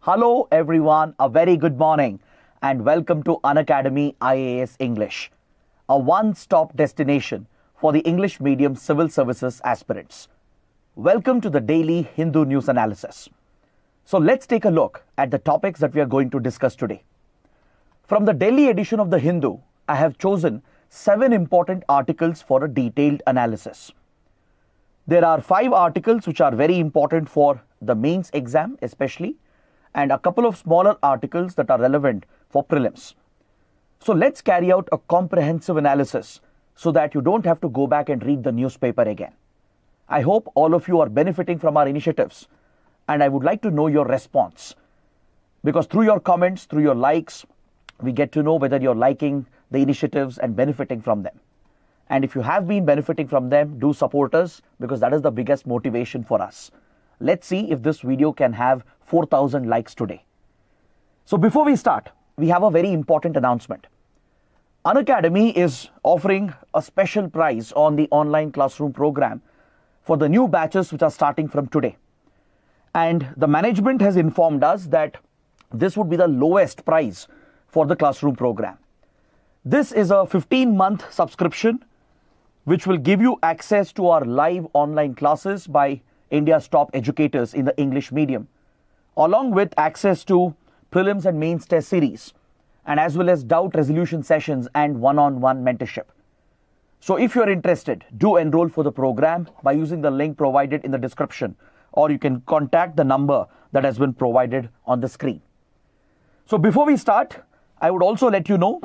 Hello everyone, a very good morning and welcome to Unacademy IAS English, a one-stop destination for the English medium civil services aspirants. Welcome to the daily Hindu news analysis. So let's take a look at the topics that we are going to discuss today. From the Delhi edition of the Hindu, I have chosen 7 important articles for a detailed analysis. There are 5 articles which are very important for the mains exam especially, and a couple of smaller articles that are relevant for prelims. So let's carry out a comprehensive analysis so that you don't have to go back and read the newspaper again. I hope all of you are benefiting from our initiatives, and I would like to know your response, because through your comments, through your likes, we get to know whether you're liking the initiatives and benefiting from them. And if you have been benefiting from them, do support us, because that is the biggest motivation for us. Let's see if this video can have 4,000 likes today. So before we start, we have a very important announcement. Unacademy is offering a special price on the online classroom program for the new batches which are starting from today. And the management has informed us that this would be the lowest price for the classroom program. This is a 15-month subscription which will give you access to our live online classes by India's top educators in the English medium, along with access to prelims and mains test series, and as well as doubt resolution sessions and one-on-one mentorship. So if you're interested, do enroll for the program by using the link provided in the description, or you can contact the number that has been provided on the screen. So before we start, I would also let you know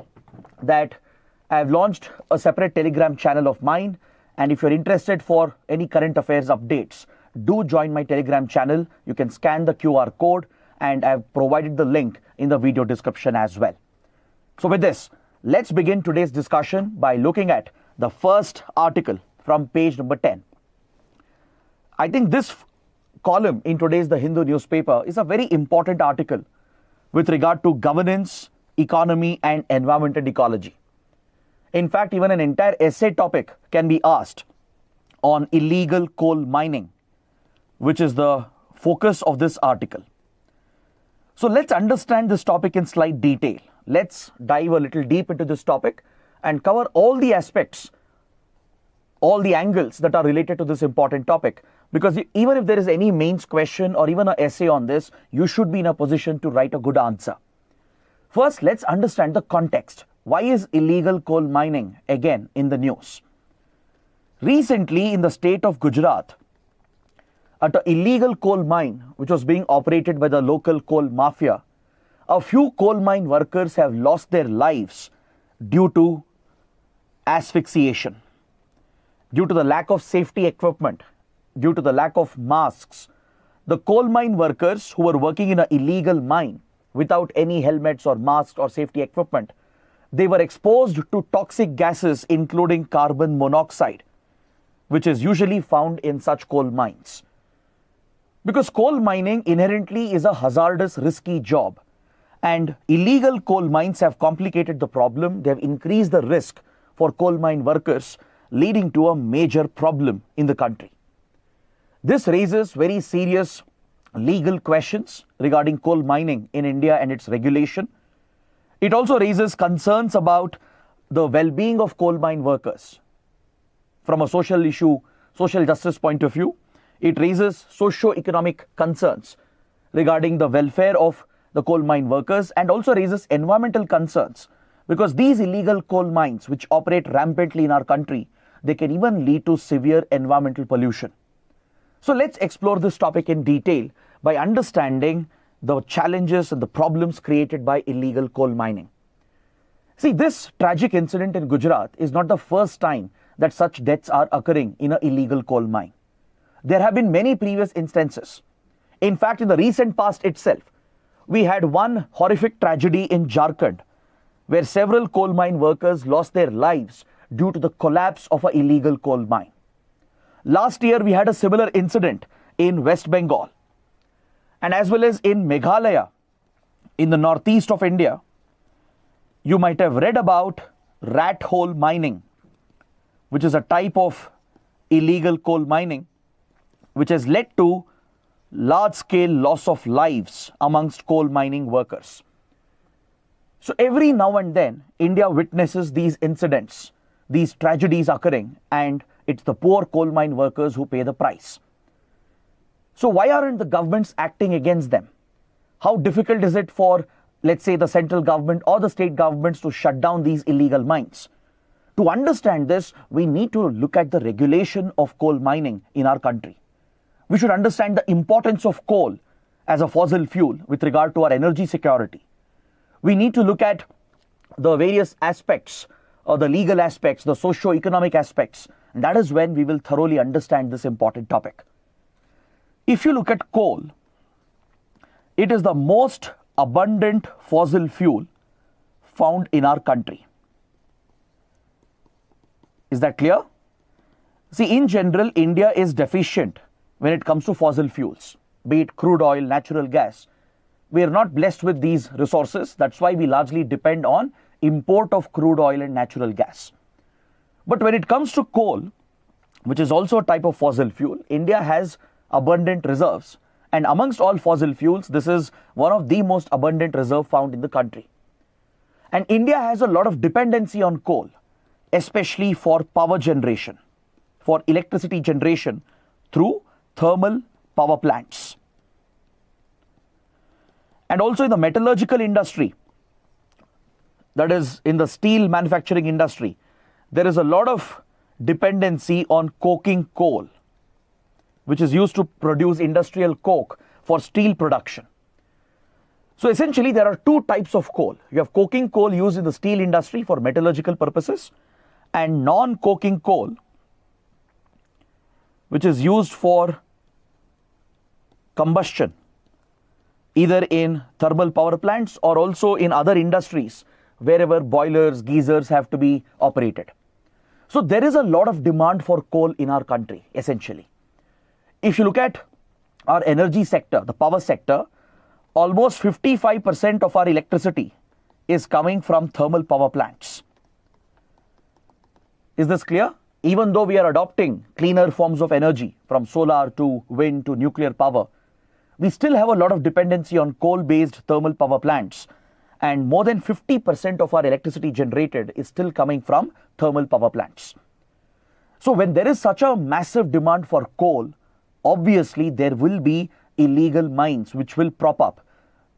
that I have launched a separate Telegram channel of mine, and if you're interested for any current affairs updates, do join my Telegram channel. You can scan the QR code, and I've provided the link in the video description as well. So with this, let's begin today's discussion by looking at the first article from page number 10. I think this column in today's The Hindu newspaper is a very important article with regard to governance, economy, and environment and ecology. In fact, even an entire essay topic can be asked on illegal coal mining, which is the focus of this article. So let's understand this topic in slight detail. Let's dive a little deep into this topic and cover all the aspects, all the angles that are related to this important topic. Because even if there is any mains question or even an essay on this, you should be in a position to write a good answer. First, let's understand the context. Why is illegal coal mining again in the news? Recently, in the state of Gujarat, at an illegal coal mine which was being operated by the local coal mafia, a few coal mine workers have lost their lives due to asphyxiation, due to the lack of safety equipment, due to the lack of masks. The coal mine workers who were working in an illegal mine without any helmets or masks or safety equipment, they were exposed to toxic gases including carbon monoxide, which is usually found in such coal mines. Because coal mining inherently is a hazardous, risky job, and illegal coal mines have complicated the problem. They have increased the risk for coal mine workers, leading to a major problem in the country. This raises very serious legal questions regarding coal mining in India and its regulation. It also raises concerns about the well-being of coal mine workers. From a social issue, social justice point of view, it raises socio-economic concerns regarding the welfare of the coal mine workers, and also raises environmental concerns, because these illegal coal mines which operate rampantly in our country, they can even lead to severe environmental pollution. So let's explore this topic in detail by understanding the challenges and the problems created by illegal coal mining. See, this tragic incident in Gujarat is not the first time that such deaths are occurring in an illegal coal mine. There have been many previous instances. In fact, in the recent past itself, we had one horrific tragedy in Jharkhand, where several coal mine workers lost their lives due to the collapse of an illegal coal mine. Last year, we had a similar incident in West Bengal. And as well as in Meghalaya, in the northeast of India, you might have read about rat hole mining, which is a type of illegal coal mining, which has led to large-scale loss of lives amongst coal mining workers. So every now and then, India witnesses these incidents, these tragedies occurring, and it's the poor coal mine workers who pay the price. So why aren't the governments acting against them? How difficult is it for, let's say, the central government or the state governments to shut down these illegal mines? To understand this, we need to look at the regulation of coal mining in our country. We should understand the importance of coal as a fossil fuel with regard to our energy security. We need to look at the various aspects, or the legal aspects, the socio-economic aspects, and that is when we will thoroughly understand this important topic. If you look at coal, it is the most abundant fossil fuel found in our country. Is that clear? See, in general, India is deficient when it comes to fossil fuels, be it crude oil, natural gas. We are not blessed with these resources. That's why we largely depend on import of crude oil and natural gas. But when it comes to coal, which is also a type of fossil fuel, India has abundant reserves. And amongst all fossil fuels, this is one of the most abundant reserve found in the country. And India has a lot of dependency on coal, especially for power generation, for electricity generation through thermal power plants. And also in the metallurgical industry, that is in the steel manufacturing industry, there is a lot of dependency on coking coal, which is used to produce industrial coke for steel production. So essentially there are two types of coal. You have coking coal used in the steel industry for metallurgical purposes, and non-coking coal, which is used for combustion, either in thermal power plants or also in other industries wherever boilers, geysers have to be operated. So there is a lot of demand for coal in our country, essentially. If you look at our energy sector, the power sector, almost 55% of our electricity is coming from thermal power plants. Is this clear? Even though we are adopting cleaner forms of energy from solar to wind to nuclear power, we still have a lot of dependency on coal-based thermal power plants, and more than 50% of our electricity generated is still coming from thermal power plants. So when there is such a massive demand for coal, obviously there will be illegal mines which will prop up,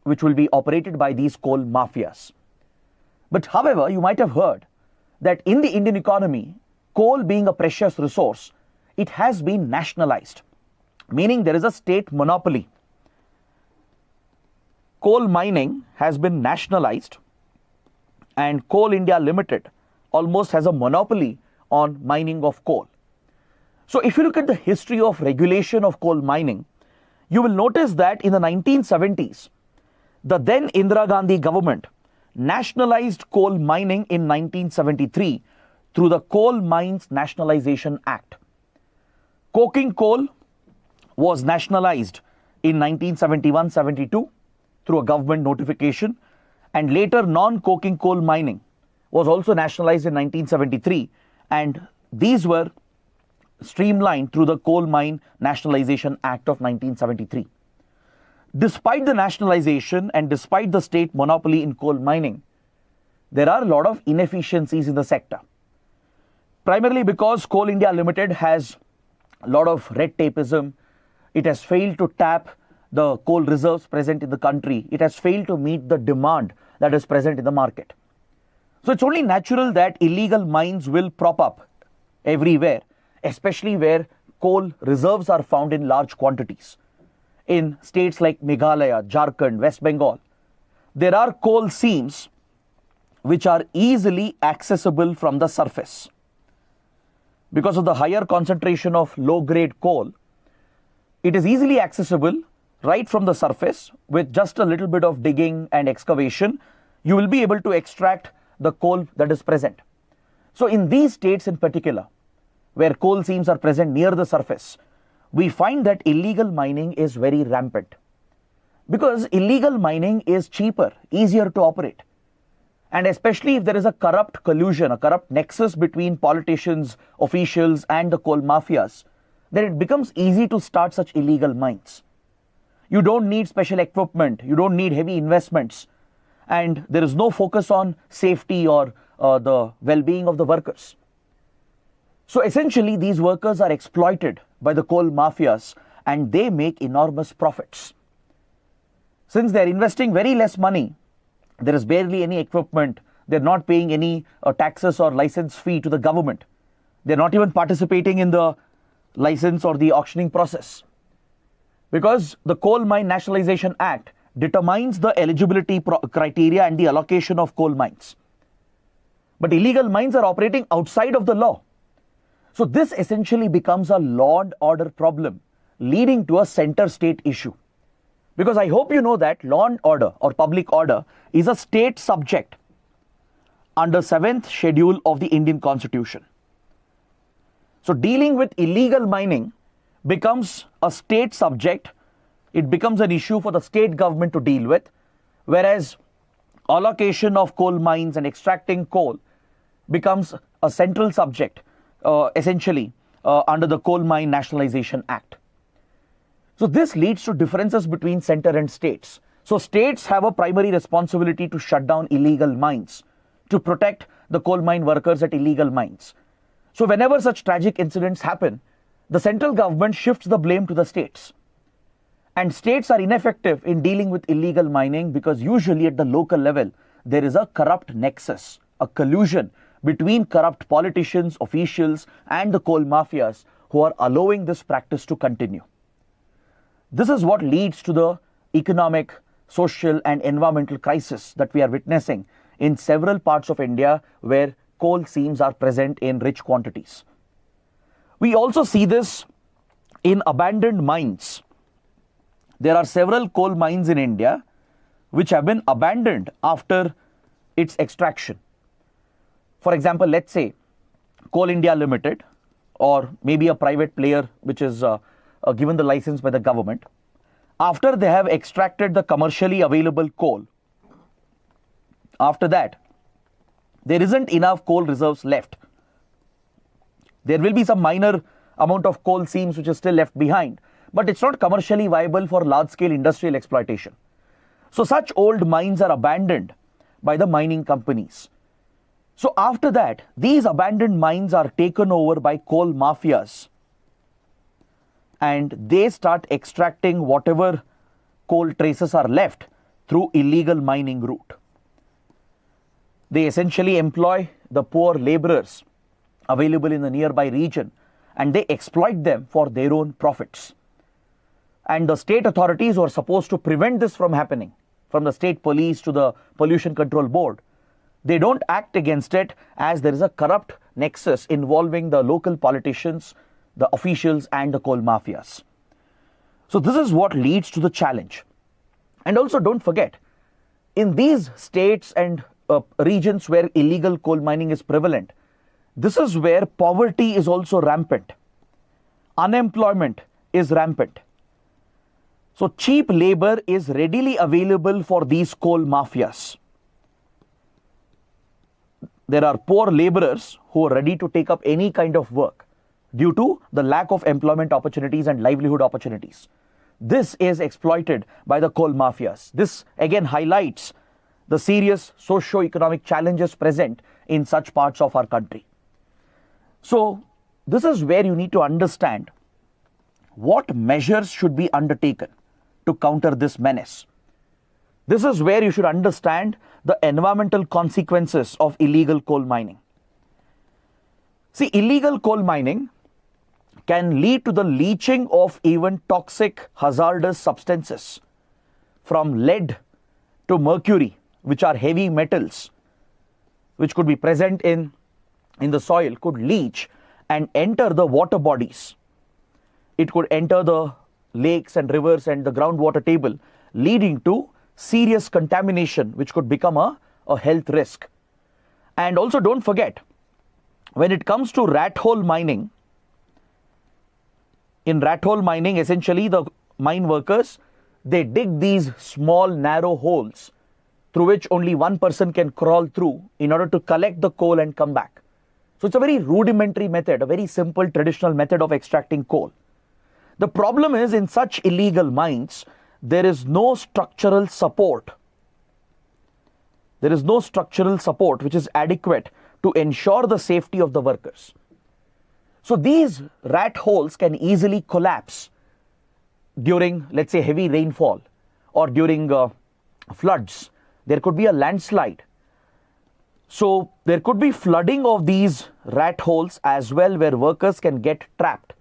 which will be operated by these coal mafias. But however, you might have heard that in the Indian economy, coal being a precious resource, it has been nationalized, meaning there is a state monopoly. Coal mining has been nationalized, and Coal India Limited almost has a monopoly on mining of coal. So if you look at the history of regulation of coal mining, you will notice that in the 1970s, the then Indira Gandhi government nationalized coal mining in 1973 through the Coal Mines Nationalization Act. Coking coal was nationalized in 1971-72 through a government notification, and later non-coking coal mining was also nationalized in 1973, and these were streamlined through the Coal Mine Nationalization Act of 1973. Despite the nationalization and despite the state monopoly in coal mining, there are a lot of inefficiencies in the sector. Primarily because Coal India Limited has a lot of red tapeism. It has failed to tap the coal reserves present in the country. It has failed to meet the demand that is present in the market. So it's only natural that illegal mines will prop up everywhere, especially where coal reserves are found in large quantities. In states like Meghalaya, Jharkhand, West Bengal, there are coal seams which are easily accessible from the surface. Because of the higher concentration of low-grade coal, it is easily accessible right from the surface. With just a little bit of digging and excavation, you will be able to extract the coal that is present. So in these states in particular, where coal seams are present near the surface, we find that illegal mining is very rampant. Because illegal mining is cheaper, easier to operate. And especially if there is a corrupt collusion, a corrupt nexus between politicians, officials, and the coal mafias, then it becomes easy to start such illegal mines. You don't need special equipment. You don't need heavy investments. And there is no focus on safety or the well-being of the workers. So essentially, these workers are exploited by the coal mafias and they make enormous profits. Since they're investing very less money, there is barely any equipment. They're not paying any taxes or license fee to the government. They're not even participating in the license or the auctioning process. Because the Coal Mine Nationalization Act determines the eligibility criteria and the allocation of coal mines. But illegal mines are operating outside of the law. So this essentially becomes a law and order problem, leading to a center-state issue. Because I hope you know that law and order or public order is a state subject under 7th schedule of the Indian Constitution. So dealing with illegal mining becomes a state subject. It becomes an issue for the state government to deal with, whereas allocation of coal mines and extracting coal becomes a central subject, essentially under the Coal Mine Nationalization Act. So this leads to differences between center and states. So states have a primary responsibility to shut down illegal mines, to protect the coal mine workers at illegal mines. So whenever such tragic incidents happen, the central government shifts the blame to the states. And states are ineffective in dealing with illegal mining because usually at the local level, there is a corrupt nexus, a collusion between corrupt politicians, officials, and the coal mafias who are allowing this practice to continue. This is what leads to the economic, social, and environmental crisis that we are witnessing in several parts of India where coal seams are present in rich quantities. We also see this in abandoned mines. There are several coal mines in India which have been abandoned after its extraction. For example, let's say Coal India Limited, or maybe a private player which is given the license by the government. After they have extracted the commercially available coal, after that, there isn't enough coal reserves left. There will be some minor amount of coal seams which is still left behind, but it's not commercially viable for large-scale industrial exploitation. So such old mines are abandoned by the mining companies. So after that, these abandoned mines are taken over by coal mafias and they start extracting whatever coal traces are left through illegal mining route. They essentially employ the poor laborers available in the nearby region and they exploit them for their own profits. And the state authorities who are supposed to prevent this from happening, from the state police to the Pollution Control Board, they don't act against it as there is a corrupt nexus involving the local politicians, the officials, and the coal mafias. So this is what leads to the challenge. And also don't forget, in these states and regions where illegal coal mining is prevalent, this is where poverty is also rampant. Unemployment is rampant. So cheap labor is readily available for these coal mafias. There are poor laborers who are ready to take up any kind of work due to the lack of employment opportunities and livelihood opportunities. This is exploited by the coal mafias. This again highlights the serious socio-economic challenges present in such parts of our country. So this is where you need to understand what measures should be undertaken to counter this menace. This is where you should understand the environmental consequences of illegal coal mining. See, illegal coal mining can lead to the leaching of even toxic, hazardous substances from lead to mercury, which are heavy metals, which could be present in the soil, could leach and enter the water bodies. It could enter the lakes and rivers and the groundwater table, leading to serious contamination, which could become a health risk. And also don't forget, when it comes to rat hole mining, in rat hole mining, essentially the mine workers, they dig these small narrow holes through which only one person can crawl through in order to collect the coal and come back. So it's a very rudimentary method, a very simple traditional method of extracting coal. The problem is in such illegal mines, there is no structural support. There is no structural support which is adequate to ensure the safety of the workers. So these rat holes can easily collapse during, let's say, heavy rainfall or during floods. There could be a landslide. So there could be flooding of these rat holes as well, where workers can get trapped.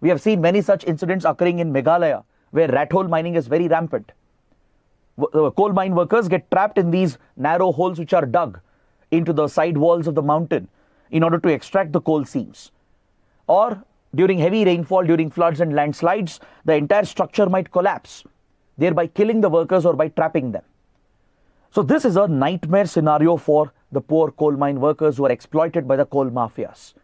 We have seen many such incidents occurring in Meghalaya, where rat hole mining is very rampant. Coal mine workers get trapped in these narrow holes which are dug into the side walls of the mountain in order to extract the coal seams. Or during heavy rainfall, during floods and landslides, the entire structure might collapse, thereby killing the workers or by trapping them. So this is a nightmare scenario for the poor coal mine workers who are exploited by the coal mafias.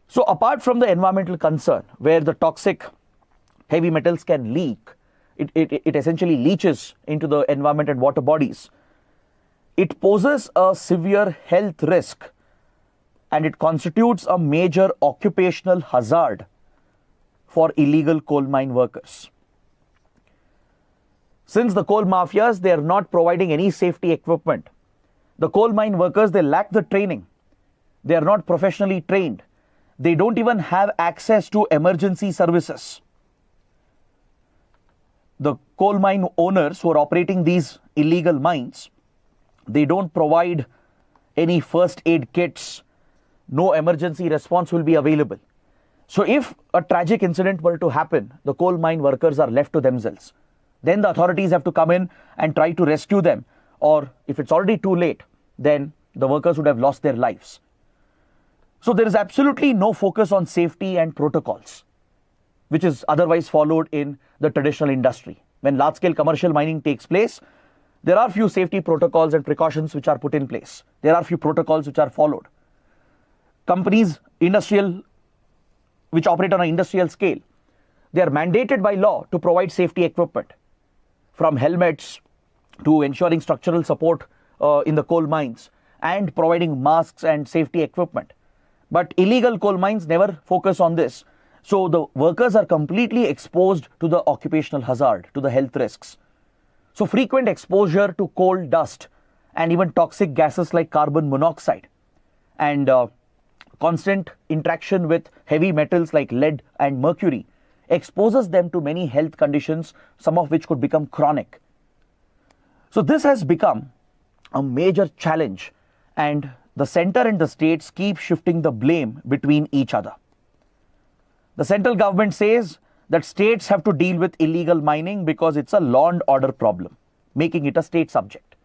So apart from the environmental concern, where the toxic heavy metals can leak, it essentially leaches into the environment and water bodies. It poses a severe health risk, and it constitutes a major occupational hazard for illegal coal mine workers. Since the coal mafias, they are not providing any safety equipment. The coal mine workers, they lack the training. They are not professionally trained. They don't even have access to emergency services. The coal mine owners who are operating these illegal mines, they don't provide any first aid kits. No emergency response will be available. So if a tragic incident were to happen, the coal mine workers are left to themselves. Then the authorities have to come in and try to rescue them. Or if it's already too late, then the workers would have lost their lives. So there is absolutely no focus on safety and protocols, which is otherwise followed in the traditional industry. When large-scale commercial mining takes place, there are few safety protocols and precautions which are put in place. There are few protocols which are followed. Companies, which operate on an industrial scale, they are mandated by law to provide safety equipment, from helmets to ensuring structural support in the coal mines and providing masks and safety equipment. But illegal coal mines never focus on this. So the workers are completely exposed to the occupational hazard, to the health risks. So frequent exposure to coal dust and even toxic gases like carbon monoxide and constant interaction with heavy metals like lead and mercury exposes them to many health conditions, some of which could become chronic. So this has become a major challenge, and the center and the states keep shifting the blame between each other. The central government says that states have to deal with illegal mining because it's a law and order problem, making it a state subject.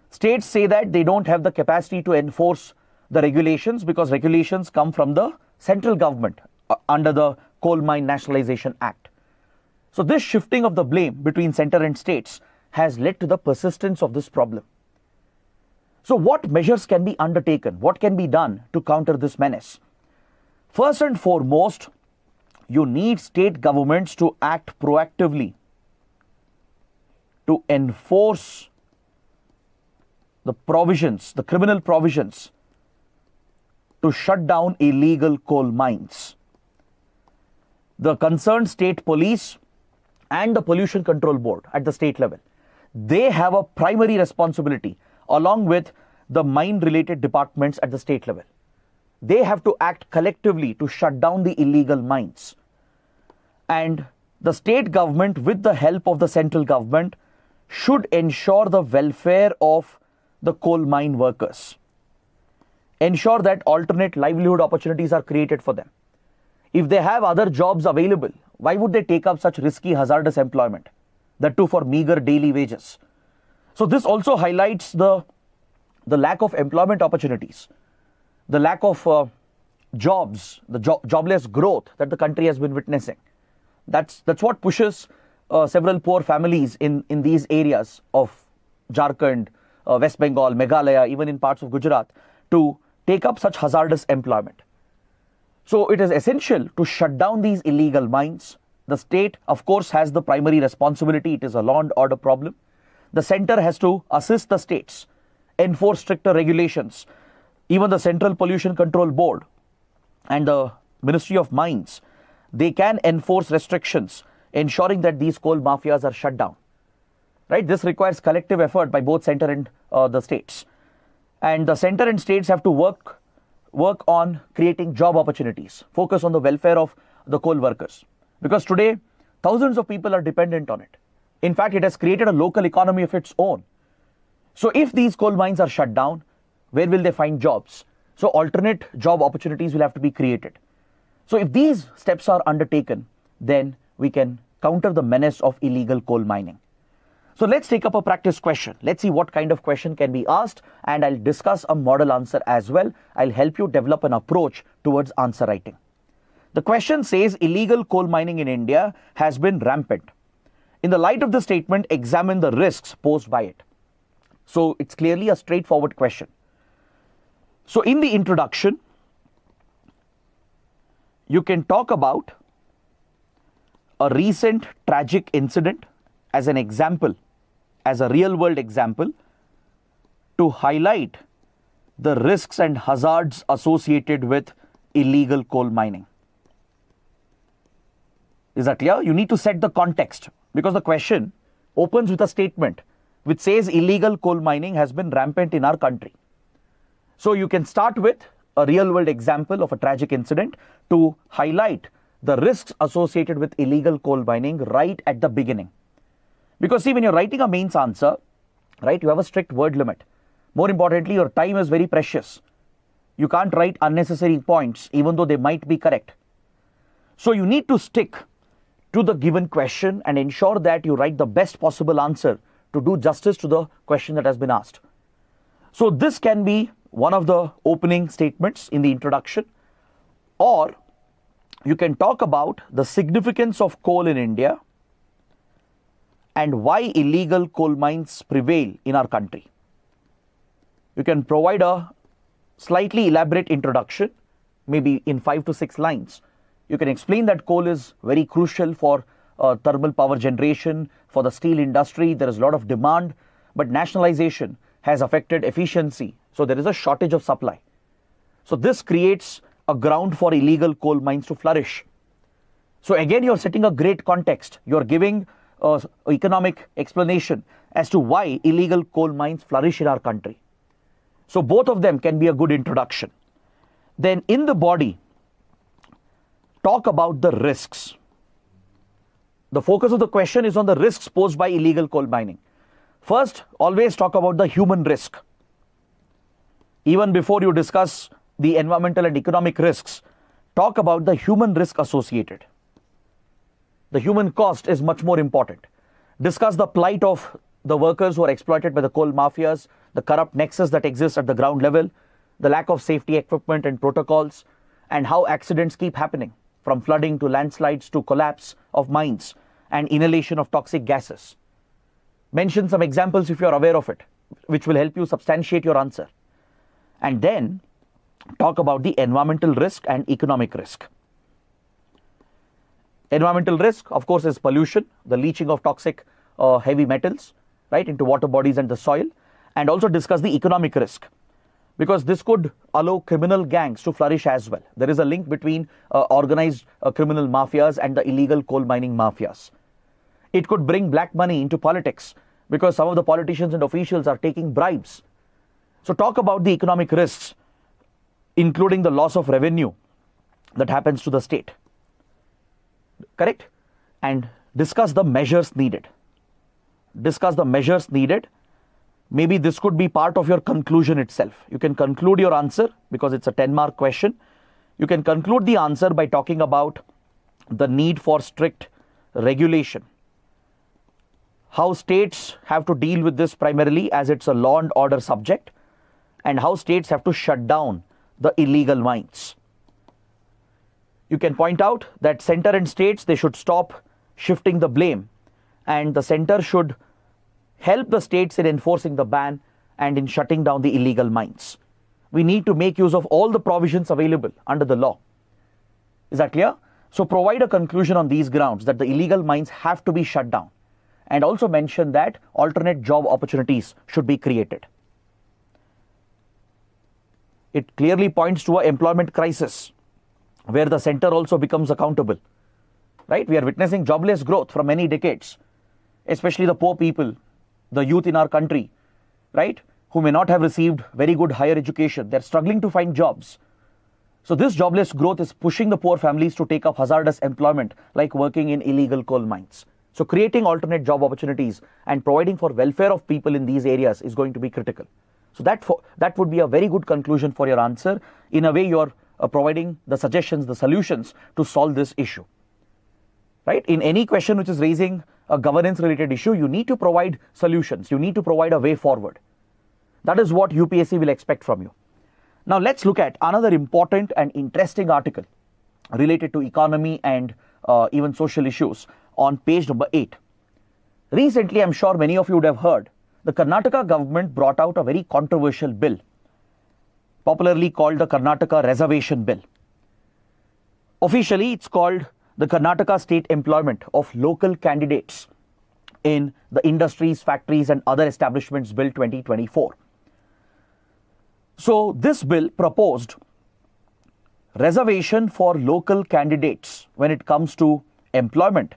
States say that they don't have the capacity to enforce the regulations because regulations come from the central government under the Coal Mine Nationalization Act. So this shifting of the blame between center and states has led to the persistence of this problem. So what measures can be undertaken? What can be done to counter this menace? First and foremost, you need state governments to act proactively to enforce the provisions, the criminal provisions, to shut down illegal coal mines. The concerned state police and the Pollution Control Board at the state level, they have a primary responsibility along with the mine-related departments at the state level. They have to act collectively to shut down the illegal mines. And the state government, with the help of the central government, should ensure the welfare of the coal mine workers. Ensure that alternate livelihood opportunities are created for them. If they have other jobs available, why would they take up such risky, hazardous employment? That too for meager daily wages. So this also highlights the lack of employment opportunities, the lack of jobs, the jobless growth that the country has been witnessing. That's what pushes several poor families in these areas of Jharkhand, West Bengal, Meghalaya, even in parts of Gujarat, to take up such hazardous employment. So it is essential to shut down these illegal mines. The state, of course, has the primary responsibility. It is a law and order problem. The center has to assist the states, enforce stricter regulations. Even the Central Pollution Control Board and the Ministry of Mines, they can enforce restrictions, ensuring that these coal mafias are shut down. Right? This requires collective effort by both center and the states. And the center and states have to work on creating job opportunities, focus on the welfare of the coal workers. Because today, thousands of people are dependent on it. In fact, it has created a local economy of its own. So if these coal mines are shut down, where will they find jobs? So alternate job opportunities will have to be created. So if these steps are undertaken, then we can counter the menace of illegal coal mining. So let's take up a practice question. Let's see what kind of question can be asked, and I'll discuss a model answer as well. I'll help you develop an approach towards answer writing. The question says illegal coal mining in India has been rampant. In the light of the statement, examine the risks posed by it. So it's clearly a straightforward question. So in the introduction, you can talk about a recent tragic incident as an example, as a real world example, to highlight the risks and hazards associated with illegal coal mining. Is that clear? You need to set the context, because the question opens with a statement which says illegal coal mining has been rampant in our country. So you can start with a real world example of a tragic incident to highlight the risks associated with illegal coal mining right at the beginning. Because see, when you're writing a mains answer, right, you have a strict word limit. More importantly, your time is very precious. You can't write unnecessary points, even though they might be correct. So you need to stick to the given question and ensure that you write the best possible answer to do justice to the question that has been asked. So this can be one of the opening statements in the introduction, or you can talk about the significance of coal in India and why illegal coal mines prevail in our country. You can provide a slightly elaborate introduction, maybe in 5 to 6 lines. You can explain that coal is very crucial for thermal power generation, for the steel industry. There is a lot of demand, but nationalization has affected efficiency. So there is a shortage of supply. So this creates a ground for illegal coal mines to flourish. So again, you're setting a great context. You're giving an economic explanation as to why illegal coal mines flourish in our country. So both of them can be a good introduction. Then in the body, talk about the risks. The focus of the question is on the risks posed by illegal coal mining. First, always talk about the human risk. Even before you discuss the environmental and economic risks, talk about the human risk associated. The human cost is much more important. Discuss the plight of the workers who are exploited by the coal mafias, the corrupt nexus that exists at the ground level, the lack of safety equipment and protocols, and how accidents keep happening, from flooding to landslides to collapse of mines and inhalation of toxic gases. Mention some examples if you are aware of it, which will help you substantiate your answer. And then talk about the environmental risk and economic risk. Environmental risk, of course, is pollution, the leaching of toxic heavy metals, right, into water bodies and the soil, and also discuss the economic risk, because this could allow criminal gangs to flourish as well. There is a link between organized criminal mafias and the illegal coal mining mafias. It could bring black money into politics, because some of the politicians and officials are taking bribes. So talk about the economic risks, including the loss of revenue that happens to the state. Correct? And discuss the measures needed. Discuss the measures needed. Maybe this could be part of your conclusion itself. You can conclude your answer, because it's a 10-mark question. You can conclude the answer by talking about the need for strict regulation, how states have to deal with this primarily as it's a law and order subject, and how states have to shut down the illegal mines. You can point out that center and states, they should stop shifting the blame, and the center should help the states in enforcing the ban and in shutting down the illegal mines. We need to make use of all the provisions available under the law. Is that clear? So provide a conclusion on these grounds that the illegal mines have to be shut down, and also mention that alternate job opportunities should be created. It clearly points to an employment crisis where the center also becomes accountable. right? We are witnessing jobless growth for many decades, especially the poor people, the youth in our country, right, who may not have received very good higher education. They're struggling to find jobs. So this jobless growth is pushing the poor families to take up hazardous employment like working in illegal coal mines. So creating alternate job opportunities and providing for welfare of people in these areas is going to be critical. So that would be a very good conclusion for your answer. In a way, you're providing the suggestions, the solutions to solve this issue. Right? In any question which is raising a governance related issue, you need to provide solutions. You need to provide a way forward. That is what UPSC will expect from you. Now let's look at another important and interesting article related to economy and even social issues on page number 8. Recently, I'm sure many of you would have heard, the Karnataka government brought out a very controversial bill, popularly called the Karnataka Reservation Bill. Officially, it's called the Karnataka State Employment of Local Candidates in the Industries, Factories and Other Establishments Bill 2024. So this bill proposed reservation for local candidates when it comes to employment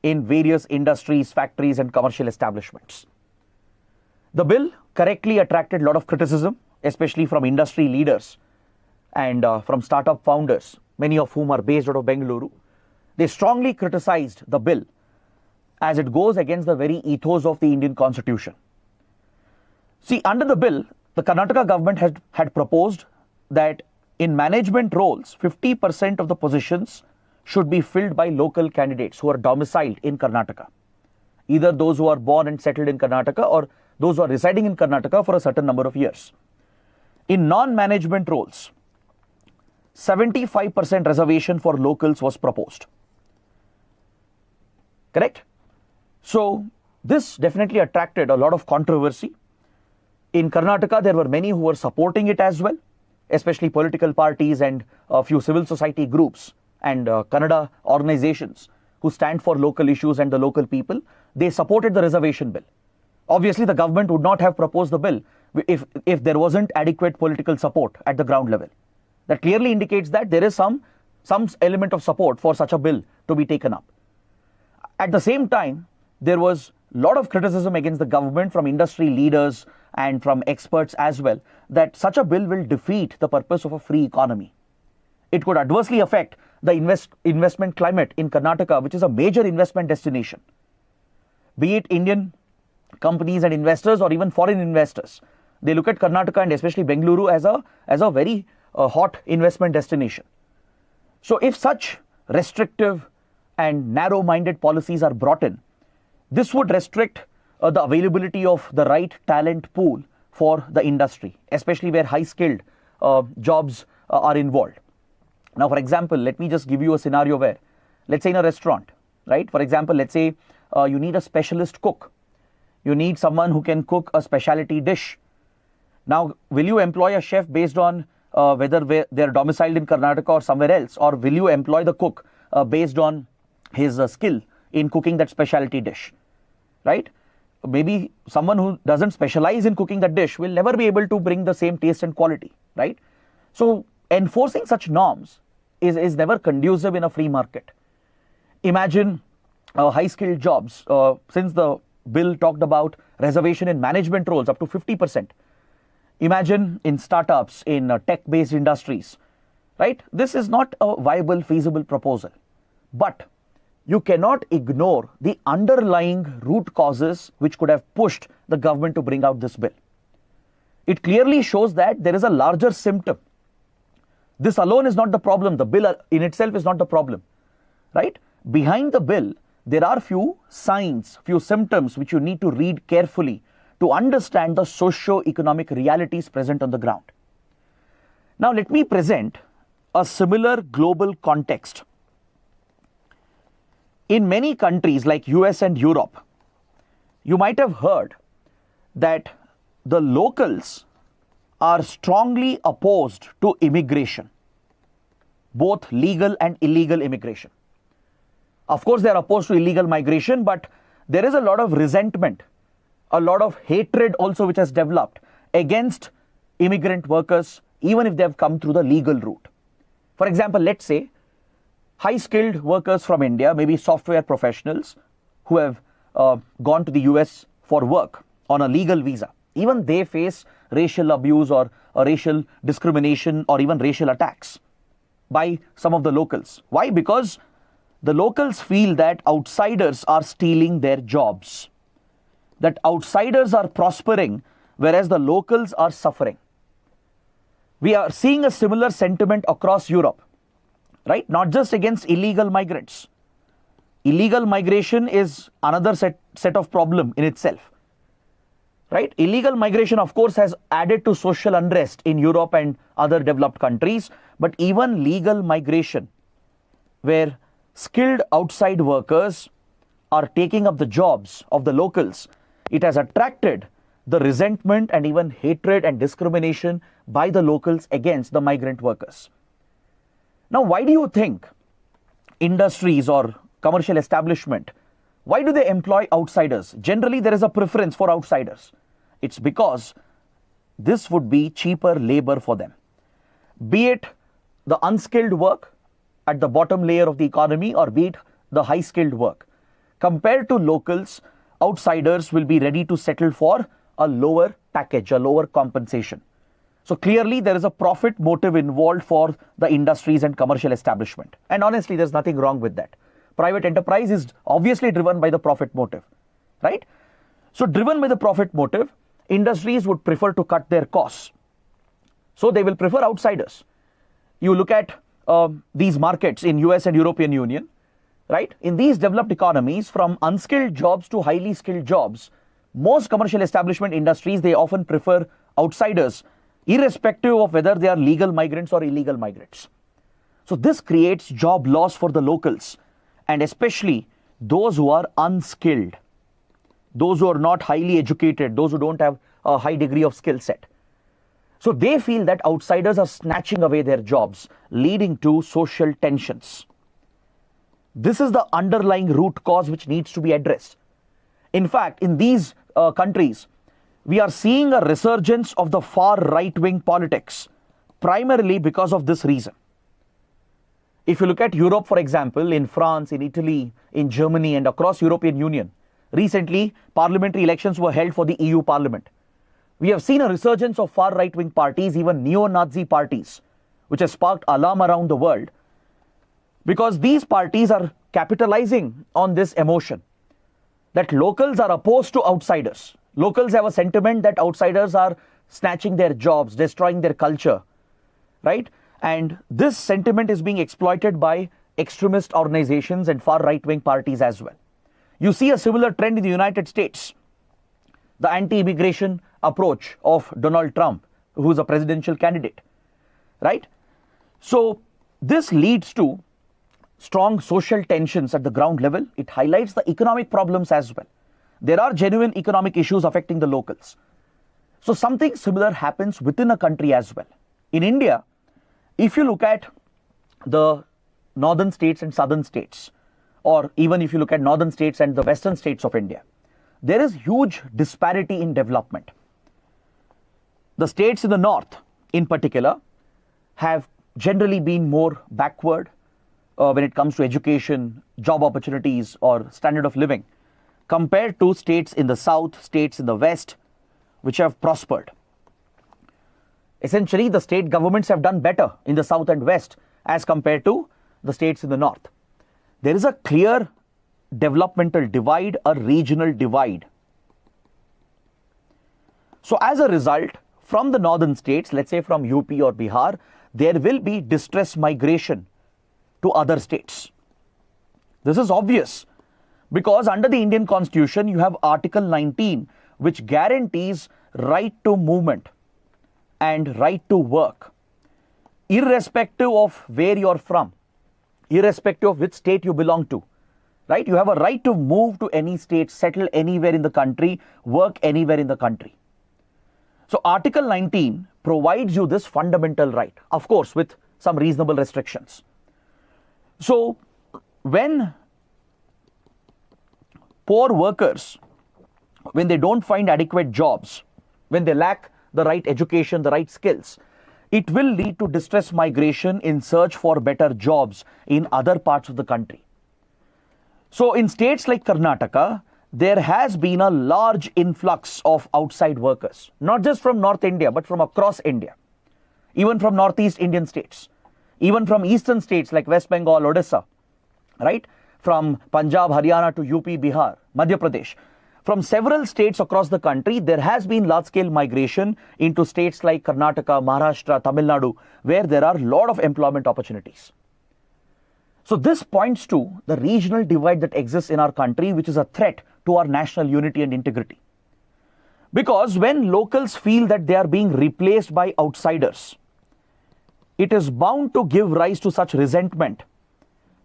in various industries, factories and commercial establishments. The bill correctly attracted a lot of criticism, especially from industry leaders and from startup founders, many of whom are based out of Bengaluru. They strongly criticized the bill as it goes against the very ethos of the Indian Constitution. See, under the bill, the Karnataka government had proposed that in management roles, 50% of the positions should be filled by local candidates who are domiciled in Karnataka. Either those who are born and settled in Karnataka or those who are residing in Karnataka for a certain number of years. In non-management roles, 75% reservation for locals was proposed. Correct? So this definitely attracted a lot of controversy. In Karnataka, there were many who were supporting it as well, especially political parties and a few civil society groups and Kannada organizations who stand for local issues and the local people. They supported the reservation bill. Obviously, the government would not have proposed the bill if there wasn't adequate political support at the ground level. That clearly indicates that there is some element of support for such a bill to be taken up. At the same time, there was a lot of criticism against the government from industry leaders and from experts as well, that such a bill will defeat the purpose of a free economy. It could adversely affect the investment climate in Karnataka, which is a major investment destination. Be it Indian companies and investors or even foreign investors, they look at Karnataka and especially Bengaluru as a very hot investment destination. So if such restrictive and narrow-minded policies are brought in, this would restrict the availability of the right talent pool for the industry, especially where high-skilled jobs are involved. Now, for example, let me just give you a scenario where, let's say in a restaurant, right? For example, let's say you need a specialist cook. You need someone who can cook a specialty dish. Now, will you employ a chef based on whether they're domiciled in Karnataka or somewhere else, or will you employ the cook based on his skill in cooking that specialty dish, right? Maybe someone who doesn't specialize in cooking that dish will never be able to bring the same taste and quality, right? So enforcing such norms is never conducive in a free market. Imagine high-skilled jobs, since the bill talked about reservation in management roles up to 50%. Imagine in startups, in tech-based industries, right? This is not a viable, feasible proposal. But you cannot ignore the underlying root causes which could have pushed the government to bring out this bill. It clearly shows that there is a larger symptom. This alone is not the problem. The bill in itself is not the problem, right? Behind the bill, there are few signs, few symptoms which you need to read carefully to understand the socio-economic realities present on the ground. Now, let me present a similar global context. In many countries like US and Europe, you might have heard that the locals are strongly opposed to immigration, both legal and illegal immigration. Of course, they are opposed to illegal migration, but there is a lot of resentment, a lot of hatred also which has developed against immigrant workers, even if they have come through the legal route. For example, let's say high-skilled workers from India, maybe software professionals who have gone to the US for work on a legal visa. Even they face racial abuse or racial discrimination or even racial attacks by some of the locals. Why? Because the locals feel that outsiders are stealing their jobs, that outsiders are prospering whereas the locals are suffering. We are seeing a similar sentiment across Europe, right? Not just against illegal migrants. Illegal migration is another set of problem in itself, right? Illegal migration, of course, has added to social unrest in Europe and other developed countries, but even legal migration, where skilled outside workers are taking up the jobs of the locals, it has attracted the resentment and even hatred and discrimination by the locals against the migrant workers. Now, why do you think industries or commercial establishment, why do they employ outsiders? Generally, there is a preference for outsiders. It's because this would be cheaper labor for them. Be it the unskilled work at the bottom layer of the economy or be it the high-skilled work. Compared to locals, outsiders will be ready to settle for a lower package, a lower compensation. So clearly there is a profit motive involved for the industries and commercial establishment. And honestly, there's nothing wrong with that. Private enterprise is obviously driven by the profit motive, right? So driven by the profit motive, industries would prefer to cut their costs. So they will prefer outsiders. You look at these markets in US and European Union, right? In these developed economies, from unskilled jobs to highly skilled jobs, most commercial establishment industries, they often prefer outsiders, irrespective of whether they are legal migrants or illegal migrants. So this creates job loss for the locals, and especially those who are unskilled, those who are not highly educated, those who don't have a high degree of skill set. So they feel that outsiders are snatching away their jobs, leading to social tensions. This is the underlying root cause which needs to be addressed. In fact, in these countries, we are seeing a resurgence of the far right-wing politics, primarily because of this reason. If you look at Europe, for example, in France, in Italy, in Germany, and across European Union, recently parliamentary elections were held for the EU Parliament. We have seen a resurgence of far right-wing parties, even neo-Nazi parties, which has sparked alarm around the world, because these parties are capitalizing on this emotion that locals are opposed to outsiders. Locals have a sentiment that outsiders are snatching their jobs, destroying their culture, right? And this sentiment is being exploited by extremist organizations and far right-wing parties as well. You see a similar trend in the United States. The anti-immigration approach of Donald Trump, who is a presidential candidate, right? So this leads to strong social tensions at the ground level. It highlights the economic problems as well. There are genuine economic issues affecting the locals. So something similar happens within a country as well. In India, if you look at the northern states and southern states, or even if you look at northern states and the western states of India, there is huge disparity in development. The states in the north, in particular, have generally been more backward when it comes to education, job opportunities, or standard of living, compared to states in the south, states in the west, which have prospered. Essentially, the state governments have done better in the south and west as compared to the states in the north. There is a clear developmental divide, a regional divide. So as a result, from the northern states, let's say from UP or Bihar, there will be distress migration to other states. This is obvious because under the Indian Constitution, you have Article 19, which guarantees right to movement and right to work, irrespective of where you're from, irrespective of which state you belong to, right? You have a right to move to any state, settle anywhere in the country, work anywhere in the country. So Article 19 provides you this fundamental right, of course, with some reasonable restrictions. So when poor workers, when they don't find adequate jobs, when they lack the right education, the right skills, it will lead to distress migration in search for better jobs in other parts of the country. So in states like Karnataka, there has been a large influx of outside workers, not just from North India, but from across India, even from Northeast Indian states, even from eastern states like West Bengal, Odisha, right? From Punjab, Haryana to UP, Bihar, Madhya Pradesh. From several states across the country, there has been large-scale migration into states like Karnataka, Maharashtra, Tamil Nadu, where there are a lot of employment opportunities. So this points to the regional divide that exists in our country, which is a threat to our national unity and integrity. Because when locals feel that they are being replaced by outsiders, it is bound to give rise to such resentment,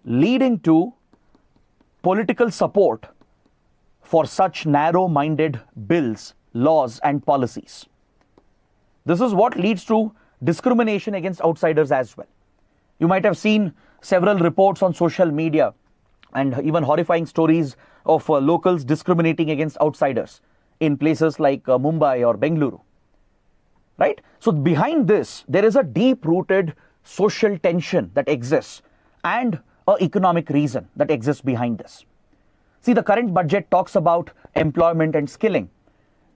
leading to political support for such narrow-minded bills, laws, and policies. This is what leads to discrimination against outsiders as well. You might have seen several reports on social media and even horrifying stories of locals discriminating against outsiders in places like Mumbai or Bengaluru. Right? So behind this, there is a deep-rooted social tension that exists and an economic reason that exists behind this. See, the current budget talks about employment and skilling,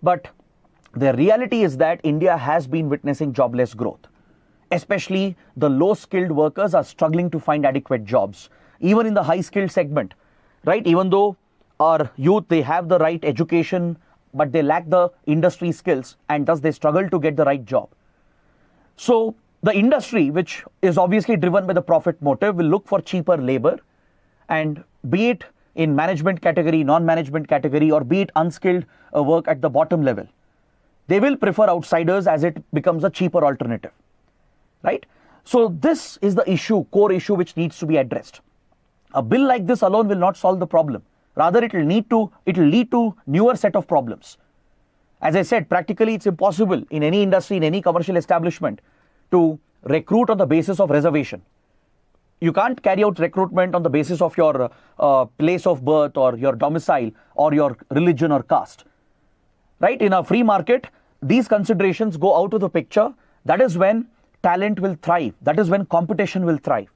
but the reality is that India has been witnessing jobless growth. Especially the low-skilled workers are struggling to find adequate jobs, even in the high-skilled segment, right? Even though our youth, they have the right education, but they lack the industry skills, and thus they struggle to get the right job. So the industry, which is obviously driven by the profit motive, will look for cheaper labor, and be it in management category, non-management category, or be it unskilled work at the bottom level, they will prefer outsiders as it becomes a cheaper alternative. Right? So this is the issue, core issue, which needs to be addressed. A bill like this alone will not solve the problem. Rather, it will lead to newer set of problems. As I said, practically it's impossible in any industry, in any commercial establishment, to recruit on the basis of reservation. You can't carry out recruitment on the basis of your place of birth or your domicile or your religion or caste. Right? In a free market, these considerations go out of the picture. That is when talent will thrive. That is when competition will thrive.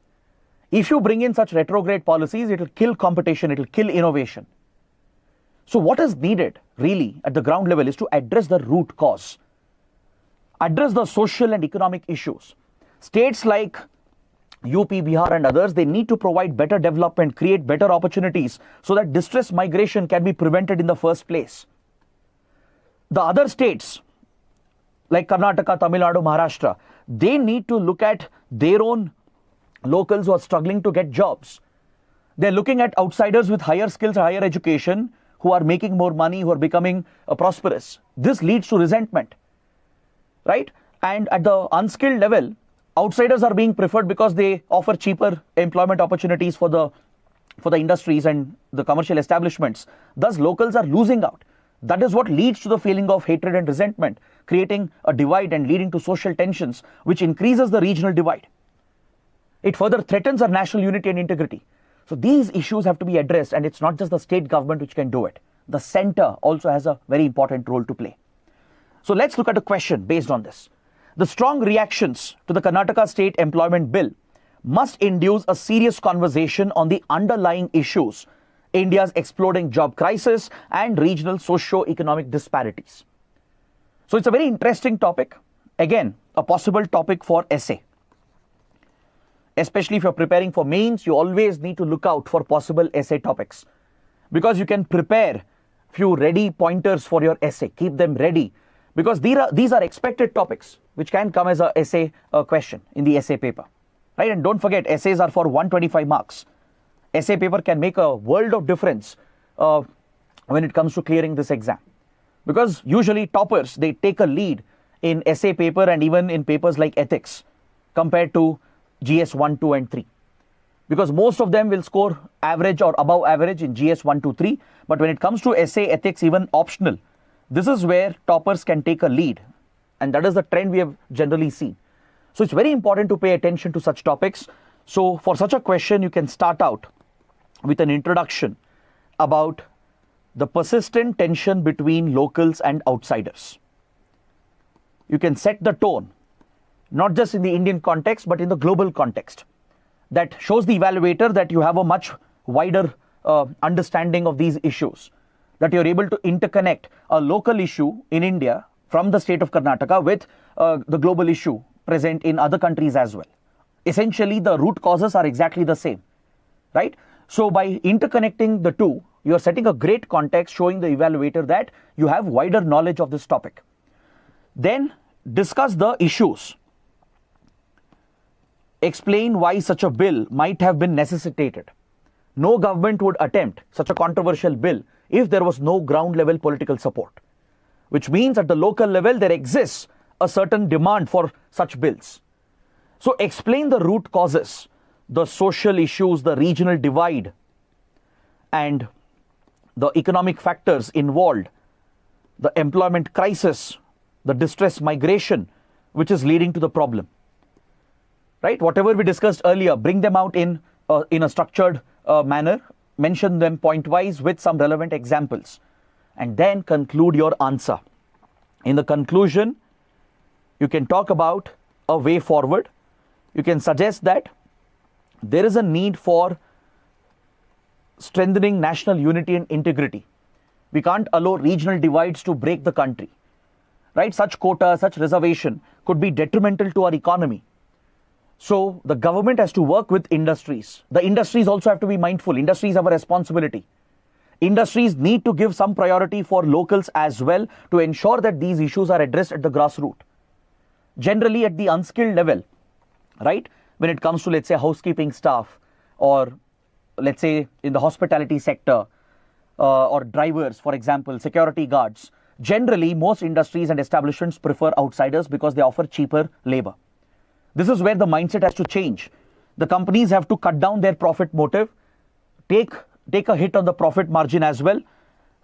If you bring in such retrograde policies, it will kill competition, it will kill innovation. So what is needed really at the ground level is to address the root cause, address the social and economic issues. States like UP, Bihar and others, they need to provide better development, create better opportunities so that distress migration can be prevented in the first place. The other states like Karnataka, Tamil Nadu, Maharashtra, they need to look at their own locals who are struggling to get jobs. They're looking at outsiders with higher skills, higher education, who are making more money, who are becoming prosperous. This leads to resentment, right? And at the unskilled level, outsiders are being preferred because they offer cheaper employment opportunities for the industries and the commercial establishments. Thus, locals are losing out. That is what leads to the feeling of hatred and resentment, creating a divide and leading to social tensions, which increases the regional divide. It further threatens our national unity and integrity. So these issues have to be addressed, and it's not just the state government which can do it. The center also has a very important role to play. So let's look at a question based on this. The strong reactions to the Karnataka State Employment Bill must induce a serious conversation on the underlying issues, India's exploding job crisis and regional socio-economic disparities. So it's a very interesting topic. Again, a possible topic for essay. Especially if you're preparing for mains, you always need to look out for possible essay topics, because you can prepare few ready pointers for your essay. Keep them ready, because these are expected topics which can come as a essay question in the essay paper. Right? And don't forget, essays are for 125 marks. Essay paper can make a world of difference when it comes to clearing this exam, because usually toppers, they take a lead in essay paper and even in papers like ethics compared to GS 1, 2 and 3, because most of them will score average or above average in GS 1, 2, 3. But when it comes to essay, ethics, even optional, this is where toppers can take a lead, and that is the trend we have generally seen. So it's very important to pay attention to such topics. So for such a question, you can start out with an introduction about the persistent tension between locals and outsiders. You can set the tone not just in the Indian context, but in the global context. That shows the evaluator that you have a much wider understanding of these issues, that you're able to interconnect a local issue in India from the state of Karnataka with the global issue present in other countries as well. Essentially, the root causes are exactly the same, right? So by interconnecting the two, you're setting a great context, showing the evaluator that you have wider knowledge of this topic. Then discuss the issues. Explain why such a bill might have been necessitated. No government would attempt such a controversial bill if there was no ground level political support, which means at the local level there exists a certain demand for such bills. So explain the root causes, the social issues, the regional divide, and the economic factors involved, the employment crisis, the distress migration, which is leading to the problem. Right? Whatever we discussed earlier, bring them out in a structured manner, mention them point-wise with some relevant examples, and then conclude your answer. In the conclusion, you can talk about a way forward. You can suggest that there is a need for strengthening national unity and integrity. We can't allow regional divides to break the country. Right? Such quota, such reservation could be detrimental to our economy. So the government has to work with industries. The industries also have to be mindful. Industries have a responsibility. Industries need to give some priority for locals as well to ensure that these issues are addressed at the grassroots. Generally at the unskilled level, right? When it comes to, let's say, housekeeping staff, or let's say in the hospitality sector, or drivers, for example, security guards, generally most industries and establishments prefer outsiders because they offer cheaper labor. This is where the mindset has to change. The companies have to cut down their profit motive, take a hit on the profit margin as well,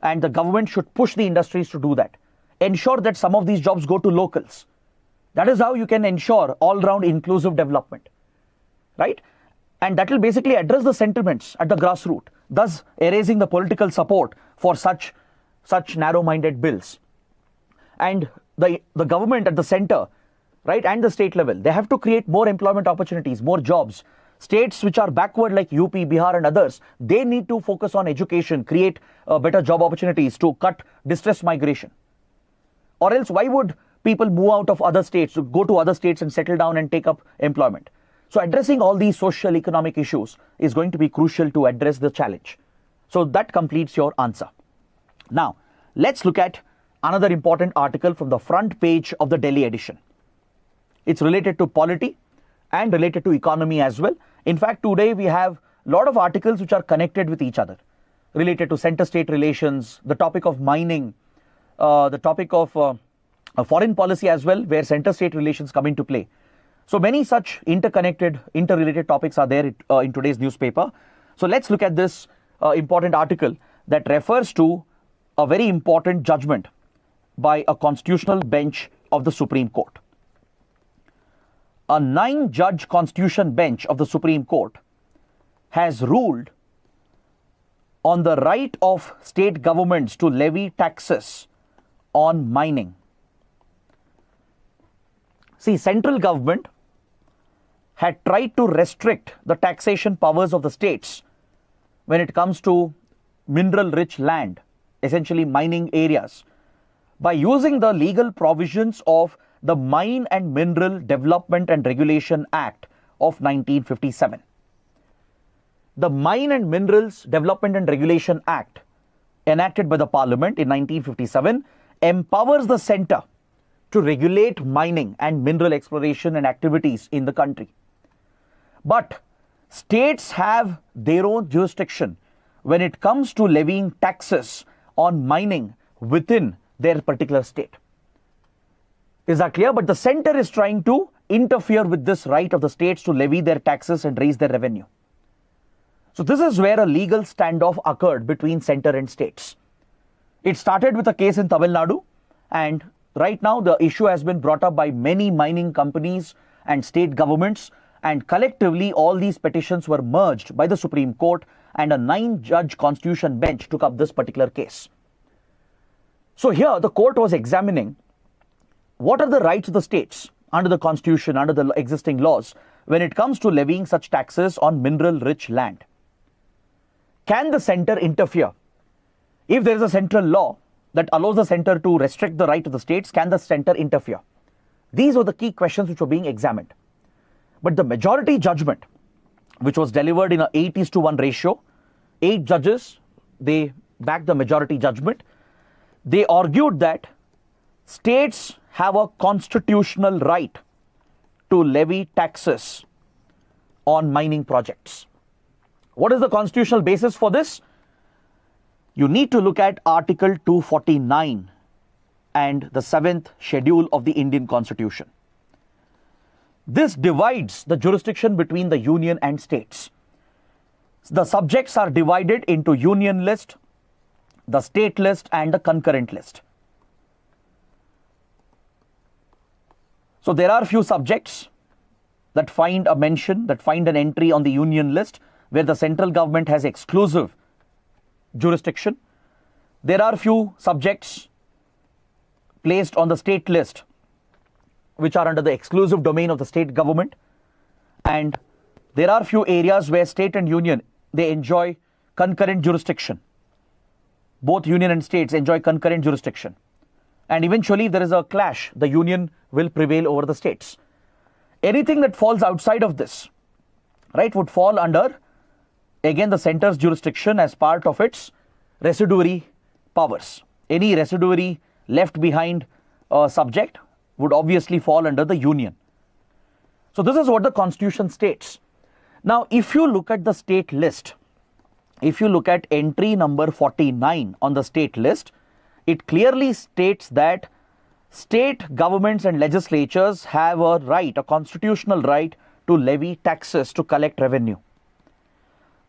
and the government should push the industries to do that. Ensure that some of these jobs go to locals. That is how you can ensure all-round inclusive development, right? And that will basically address the sentiments at the grassroots, thus erasing the political support for such narrow-minded bills. And the government at the center, right, and the state level, they have to create more employment opportunities, more jobs. States which are backward like UP, Bihar and others, they need to focus on education, create better job opportunities to cut distress migration. Or else why would people move out of other states, to go to other states and settle down and take up employment? So addressing all these social economic issues is going to be crucial to address the challenge. So that completes your answer. Now, let's look at another important article from the front page of the Delhi edition. It's related to polity and related to economy as well. In fact, today we have a lot of articles which are connected with each other, related to center-state relations, the topic of mining, the topic of foreign policy as well, where center-state relations come into play. So many such interrelated topics are there in today's newspaper. So let's look at this important article that refers to a very important judgment by a constitutional bench of the Supreme Court. A 9-judge constitution bench of the Supreme Court has ruled on the right of state governments to levy taxes on mining. See, central government had tried to restrict the taxation powers of the states when it comes to mineral-rich land, essentially mining areas, by using the legal provisions of the Mine and Mineral Development and Regulation Act of 1957. The Mine and Minerals Development and Regulation Act, enacted by the Parliament in 1957, empowers the centre to regulate mining and mineral exploration and activities in the country. But states have their own jurisdiction when it comes to levying taxes on mining within their particular state. Is that clear? But the center is trying to interfere with this right of the states to levy their taxes and raise their revenue. So this is where a legal standoff occurred between center and states. It started with a case in Tamil Nadu, and right now the issue has been brought up by many mining companies and state governments, and collectively all these petitions were merged by the Supreme Court, and a 9-judge constitution bench took up this particular case. So here the court was examining what are the rights of the states under the constitution, under the existing laws, when it comes to levying such taxes on mineral-rich land? Can the center interfere? If there is a central law that allows the center to restrict the right of the states, can the center interfere? These were the key questions which were being examined. But the majority judgment, which was delivered in a 8:1 ratio, 8 judges, they backed the majority judgment. They argued that states have a constitutional right to levy taxes on mining projects. What is the constitutional basis for this? You need to look at Article 249 and the 7th schedule of the Indian Constitution. This divides the jurisdiction between the union and states. The subjects are divided into union list, the state list, and the concurrent list. So there are few subjects that find a mention, that find an entry on the union list where the central government has exclusive jurisdiction. There are few subjects placed on the state list which are under the exclusive domain of the state government, and there are few areas where state and union, they enjoy concurrent jurisdiction. Both union and states enjoy concurrent jurisdiction, and eventually if there is a clash, the union will prevail over the states. Anything that falls outside of this, right, would fall under again the center's jurisdiction as part of its residuary powers. Any residuary left behind subject would obviously fall under the union. So this is what the constitution states. Now if you look at the state list, if you look at entry number 49 on the state list, it clearly states that state governments and legislatures have a right, a constitutional right, to levy taxes to collect revenue.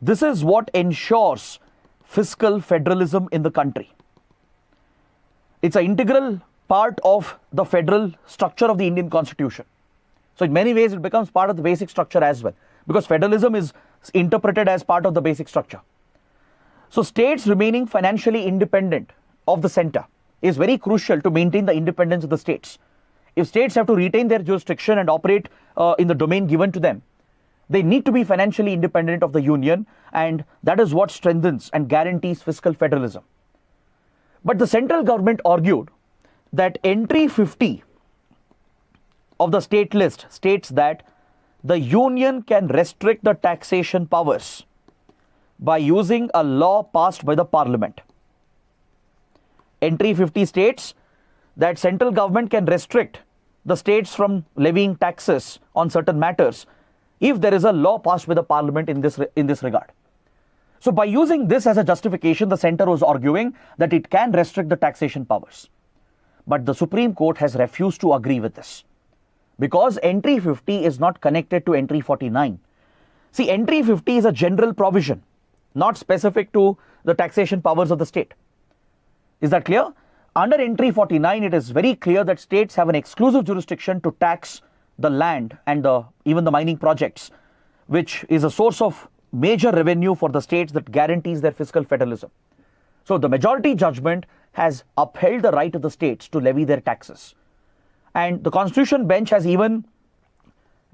This is what ensures fiscal federalism in the country. It's an integral part of the federal structure of the Indian Constitution. So in many ways it becomes part of the basic structure as well, because federalism is interpreted as part of the basic structure. So states remaining financially independent of the center is very crucial to maintain the independence of the states. If states have to retain their jurisdiction and operate in the domain given to them, they need to be financially independent of the union, and that is what strengthens and guarantees fiscal federalism. But the central government argued that entry 50 of the state list states that the union can restrict the taxation powers by using a law passed by the parliament. Entry 50 states that central government can restrict the states from levying taxes on certain matters if there is a law passed by the parliament in this regard. So by using this as a justification, the center was arguing that it can restrict the taxation powers. But the Supreme Court has refused to agree with this, because entry 50 is not connected to entry 49. See, entry 50 is a general provision, not specific to the taxation powers of the state. Is that clear? Under entry 49, it is very clear that states have an exclusive jurisdiction to tax the land and even the mining projects, which is a source of major revenue for the states that guarantees their fiscal federalism. So the majority judgment has upheld the right of the states to levy their taxes. And the Constitution bench has even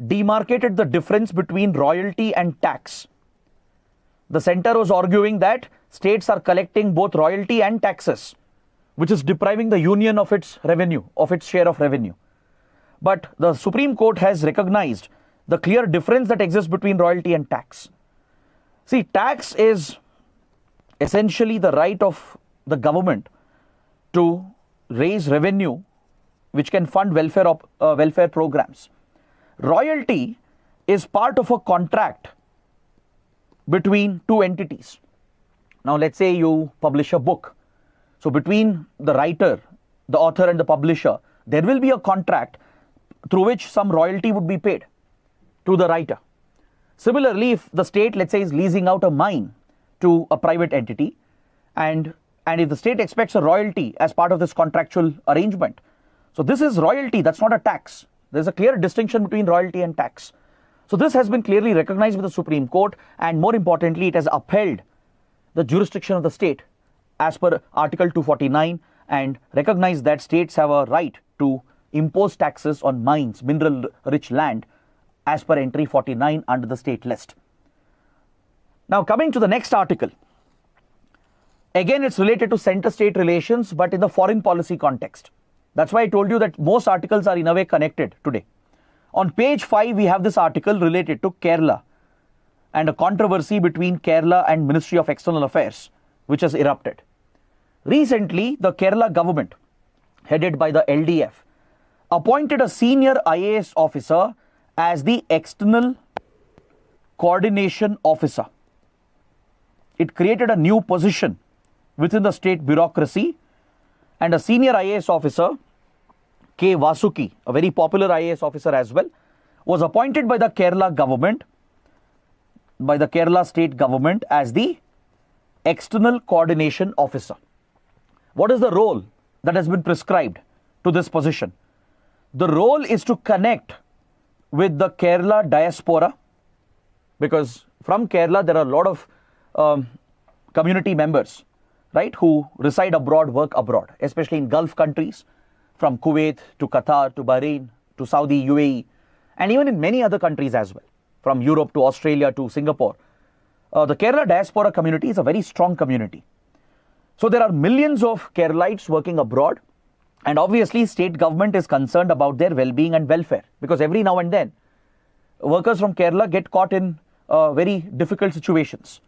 demarcated the difference between royalty and tax. The center was arguing that states are collecting both royalty and taxes, which is depriving the union of its revenue, of its share of revenue. But the Supreme Court has recognized the clear difference that exists between royalty and tax. See, tax is essentially the right of the government to raise revenue which can fund welfare programs. Royalty is part of a contract between two entities. Now let's say you publish a book. So between the writer, the author, and the publisher, there will be a contract through which some royalty would be paid to the writer. Similarly, if the state, let's say, is leasing out a mine to a private entity, and if the state expects a royalty as part of this contractual arrangement, so this is royalty, that's not a tax. There's a clear distinction between royalty and tax. So this has been clearly recognized by the Supreme Court, and more importantly, it has upheld the jurisdiction of the state as per Article 249 and recognized that states have a right to impose taxes on mines, mineral-rich land, as per entry 49 under the state list. Now, coming to the next article. Again, it's related to center-state relations, but in the foreign policy context. That's why I told you that most articles are in a way connected today. On page 5, we have this article related to Kerala and a controversy between Kerala and Ministry of External Affairs, which has erupted. Recently, the Kerala government, headed by the LDF, appointed a senior IAS officer as the External Coordination Officer. It created a new position within the state bureaucracy, and a senior IAS officer, K. Vasuki, a very popular IAS officer as well, was appointed by the Kerala government, by the Kerala state government, as the External Coordination Officer. What is the role that has been prescribed to this position? The role is to connect with the Kerala diaspora, because from Kerala there are a lot of community members, right, who reside abroad, work abroad, especially in Gulf countries, from Kuwait to Qatar to Bahrain to Saudi, UAE, and even in many other countries as well, from Europe to Australia to Singapore. The Kerala diaspora community is a very strong community. So there are millions of Keralites working abroad, and obviously state government is concerned about their well-being and welfare, because every now and then workers from Kerala get caught in very difficult situations,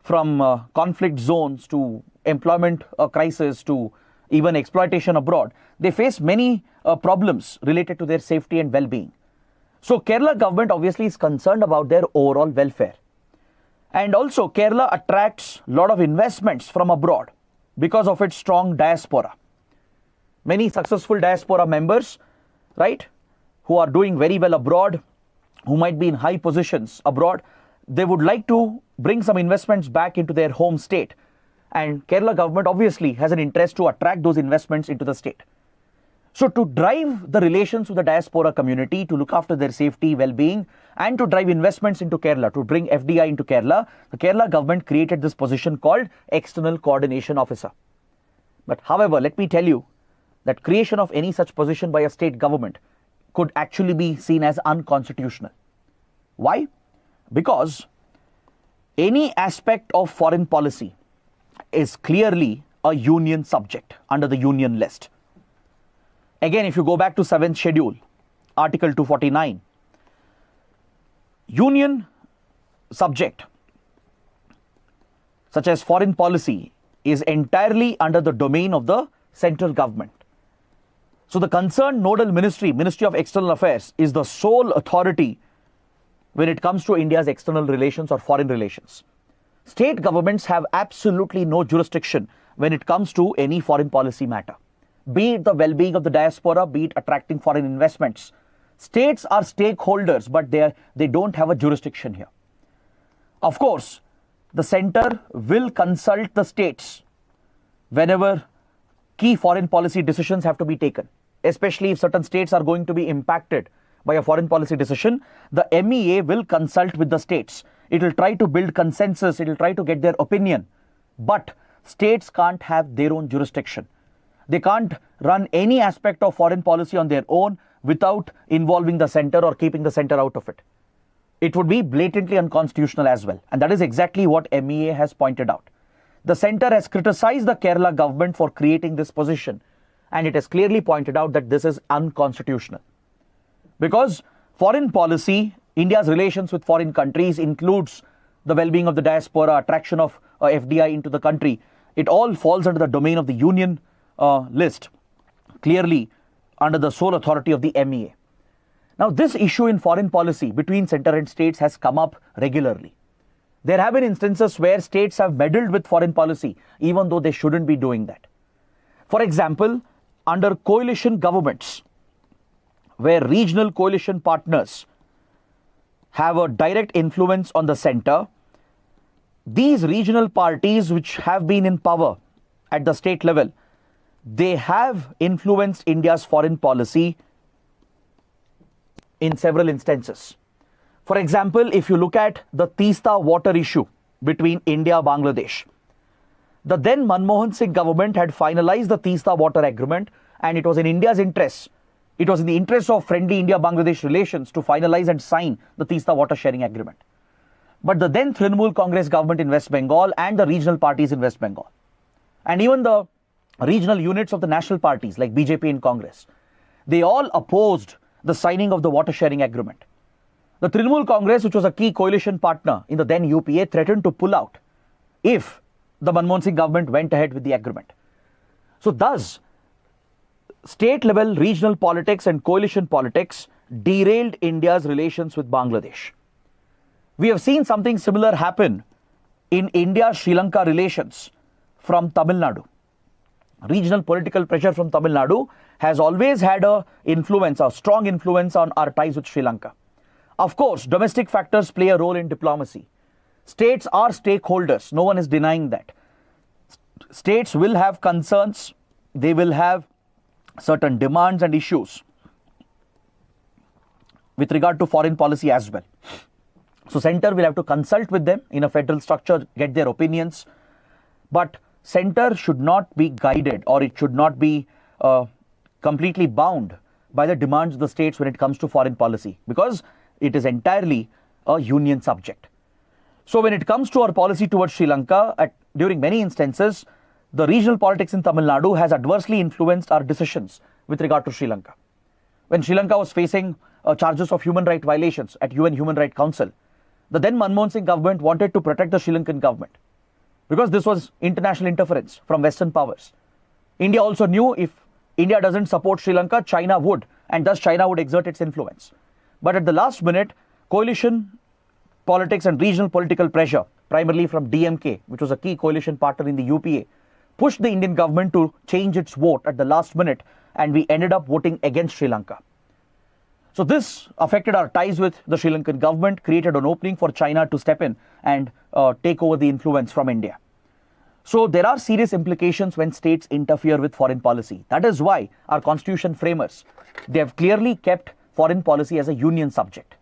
from conflict zones to employment crisis to even exploitation abroad. They face many problems related to their safety and well-being. So Kerala government obviously is concerned about their overall welfare. And also Kerala attracts a lot of investments from abroad because of its strong diaspora. Many successful diaspora members, right, who are doing very well abroad, who might be in high positions abroad, they would like to bring some investments back into their home state. And Kerala government obviously has an interest to attract those investments into the state. So to drive the relations with the diaspora community, to look after their safety, well-being, and to drive investments into Kerala, to bring FDI into Kerala, the Kerala government created this position called External Coordination Officer. But however, let me tell you that creation of any such position by a state government could actually be seen as unconstitutional. Why? Because any aspect of foreign policy is clearly a union subject under the union list. Again, if you go back to 7th schedule, Article 249, union subject such as foreign policy is entirely under the domain of the central government. So the concerned nodal ministry, Ministry of External Affairs, is the sole authority when it comes to India's external relations or foreign relations. State governments have absolutely no jurisdiction when it comes to any foreign policy matter. Be it the well-being of the diaspora, be it attracting foreign investments. States are stakeholders, but they don't have a jurisdiction here. Of course, the center will consult the states whenever key foreign policy decisions have to be taken, especially if certain states are going to be impacted by a foreign policy decision. The MEA will consult with the states. It will try to build consensus. It will try to get their opinion. But states can't have their own jurisdiction. They can't run any aspect of foreign policy on their own without involving the center or keeping the center out of it. It would be blatantly unconstitutional as well. And that is exactly what MEA has pointed out. The center has criticized the Kerala government for creating this position. And it has clearly pointed out that this is unconstitutional. Because foreign policy, India's relations with foreign countries includes the well-being of the diaspora, attraction of FDI into the country. It all falls under the domain of the union list, clearly under the sole authority of the MEA. Now, this issue in foreign policy between center and states has come up regularly. There have been instances where states have meddled with foreign policy, even though they shouldn't be doing that. For example, under coalition governments, where regional coalition partners have a direct influence on the center, these regional parties which have been in power at the state level, they have influenced India's foreign policy in several instances. For example, if you look at the Teesta water issue between India and Bangladesh, the then Manmohan Singh government had finalized the Teesta water agreement, and it was in India's interest It was in the interest of friendly India-Bangladesh relations to finalize and sign the Teesta water sharing agreement. But the then Trinamool Congress government in West Bengal and the regional parties in West Bengal, and even the regional units of the national parties like BJP and Congress, they all opposed the signing of the water sharing agreement. The Trinamool Congress, which was a key coalition partner in the then UPA, threatened to pull out if the Manmohan Singh government went ahead with the agreement. So thus, state level regional politics and coalition politics derailed India's relations with Bangladesh. We have seen something similar happen in India-Sri Lanka relations from Tamil Nadu. Regional political pressure from Tamil Nadu has always had a strong influence on our ties with Sri Lanka. Of course, domestic factors play a role in diplomacy. States are stakeholders. No one is denying that. States will have concerns. They will have certain demands and issues with regard to foreign policy as well. So center will have to consult with them in a federal structure, get their opinions. But center should not be guided, or it should not be completely bound by the demands of the states when it comes to foreign policy, because it is entirely a union subject. So when it comes to our policy towards Sri Lanka, during many instances, the regional politics in Tamil Nadu has adversely influenced our decisions with regard to Sri Lanka. When Sri Lanka was facing charges of human rights violations at UN Human Rights Council, the then Manmohan Singh government wanted to protect the Sri Lankan government because this was international interference from Western powers. India also knew if India doesn't support Sri Lanka, China would, and thus China would exert its influence. But at the last minute, coalition politics and regional political pressure, primarily from DMK, which was a key coalition partner in the UPA, pushed the Indian government to change its vote at the last minute, and we ended up voting against Sri Lanka. So this affected our ties with the Sri Lankan government, created an opening for China to step in and take over the influence from India. So there are serious implications when states interfere with foreign policy. That is why our constitution framers, they have clearly kept foreign policy as a union subject.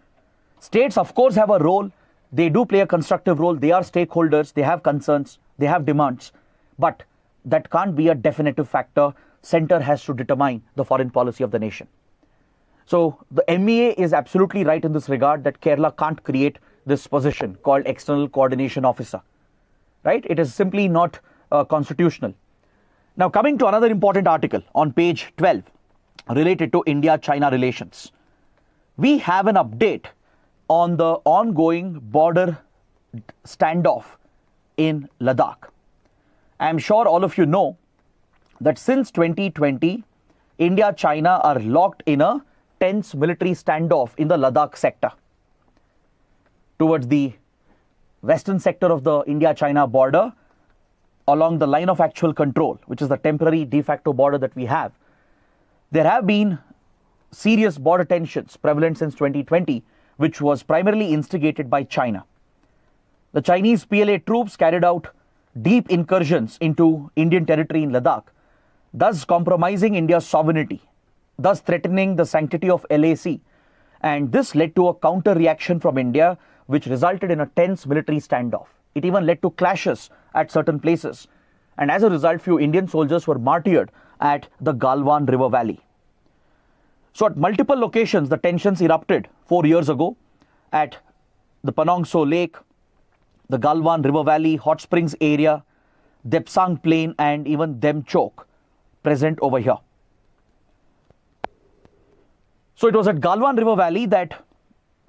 States, of course, have a role. They do play a constructive role. They are stakeholders. They have concerns. They have demands. But that can't be a definitive factor. Center has to determine the foreign policy of the nation. So the MEA is absolutely right in this regard that Kerala can't create this position called External Coordination Officer. Right? It is simply not constitutional. Now coming to another important article on page 12 related to India-China relations. We have an update on the ongoing border standoff in Ladakh. I am sure all of you know that since 2020, India-China are locked in a tense military standoff in the Ladakh sector towards the western sector of the India-China border along the line of actual control, which is the temporary de facto border that we have. There have been serious border tensions prevalent since 2020, which was primarily instigated by China. The Chinese PLA troops carried out deep incursions into Indian territory in Ladakh, thus compromising India's sovereignty, thus threatening the sanctity of LAC. And this led to a counter-reaction from India, which resulted in a tense military standoff. It even led to clashes at certain places. And as a result, few Indian soldiers were martyred at the Galwan River Valley. So at multiple locations, the tensions erupted 4 years ago at the Panongso Lake, the Galwan River Valley, Hot Springs area, Depsang Plain, and even Dem Chok present over here. So it was at Galwan River Valley that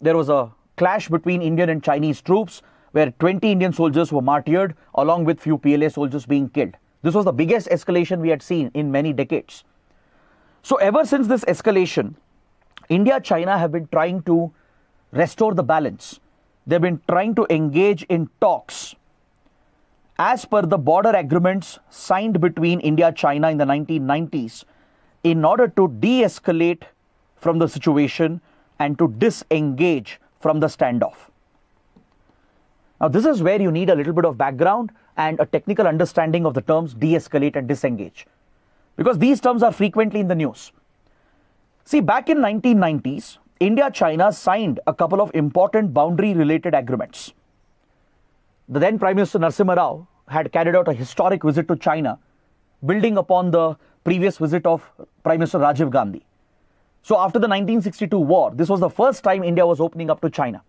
there was a clash between Indian and Chinese troops where 20 Indian soldiers were martyred along with few PLA soldiers being killed. This was the biggest escalation we had seen in many decades. So ever since this escalation, India-China have been trying to restore the balance. They've been trying to engage in talks as per the border agreements signed between India-China in the 1990s in order to de-escalate from the situation and to disengage from the standoff. Now this is where you need a little bit of background and a technical understanding of the terms de-escalate and disengage, because these terms are frequently in the news. See, back in 1990s, India-China signed a couple of important boundary-related agreements. The then Prime Minister Narasimha Rao had carried out a historic visit to China, building upon the previous visit of Prime Minister Rajiv Gandhi. So after the 1962 war, this was the first time India was opening up to China,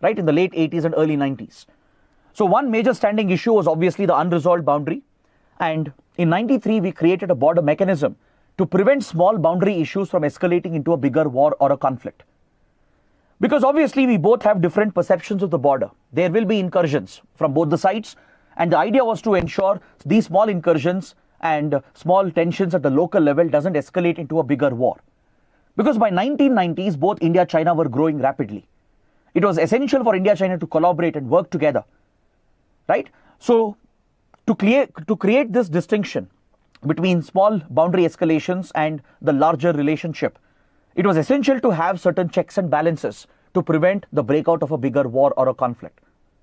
right, in the late 80s and early 90s. So one major standing issue was obviously the unresolved boundary. And in 93, we created a border mechanism to prevent small boundary issues from escalating into a bigger war or a conflict. Because obviously we both have different perceptions of the border. There will be incursions from both the sides. And the idea was to ensure these small incursions and small tensions at the local level doesn't escalate into a bigger war. Because by 1990s, both India and China were growing rapidly. It was essential for India and China to collaborate and work together, right? So to create this distinction between small boundary escalations and the larger relationship, it was essential to have certain checks and balances to prevent the breakout of a bigger war or a conflict.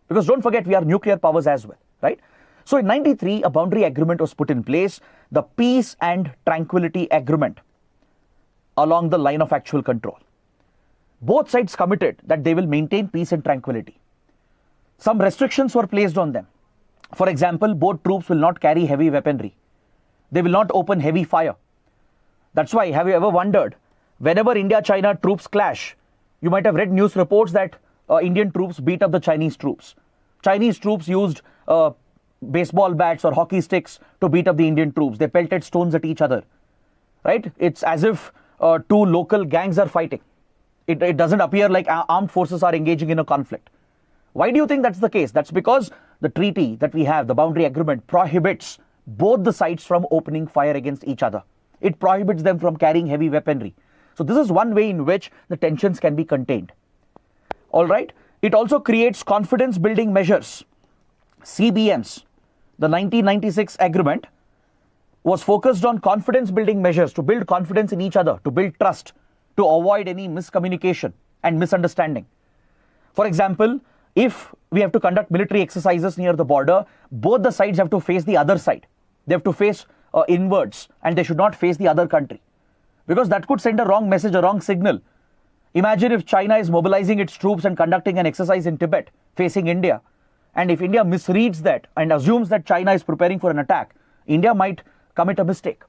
Because don't forget, we are nuclear powers as well, right? So in 93, a boundary agreement was put in place, the Peace and Tranquility Agreement, along the line of actual control. Both sides committed that they will maintain peace and tranquility. Some restrictions were placed on them. For example, both troops will not carry heavy weaponry. They will not open heavy fire. That's why, have you ever wondered, whenever India-China troops clash, you might have read news reports that Indian troops beat up the Chinese troops. Chinese troops used baseball bats or hockey sticks to beat up the Indian troops. They pelted stones at each other, right? It's as if two local gangs are fighting. It doesn't appear like armed forces are engaging in a conflict. Why do you think that's the case? That's because the treaty that we have, the boundary agreement, prohibits both the sides from opening fire against each other. It prohibits them from carrying heavy weaponry. So this is one way in which the tensions can be contained. All right. It also creates confidence building measures. CBMs. The 1996 agreement was focused on confidence building measures to build confidence in each other, to build trust, to avoid any miscommunication and misunderstanding. For example, if we have to conduct military exercises near the border, both the sides have to face the other side. They have to face inwards, and they should not face the other country. Because that could send a wrong message, a wrong signal. Imagine if China is mobilizing its troops and conducting an exercise in Tibet facing India. And if India misreads that and assumes that China is preparing for an attack, India might commit a mistake.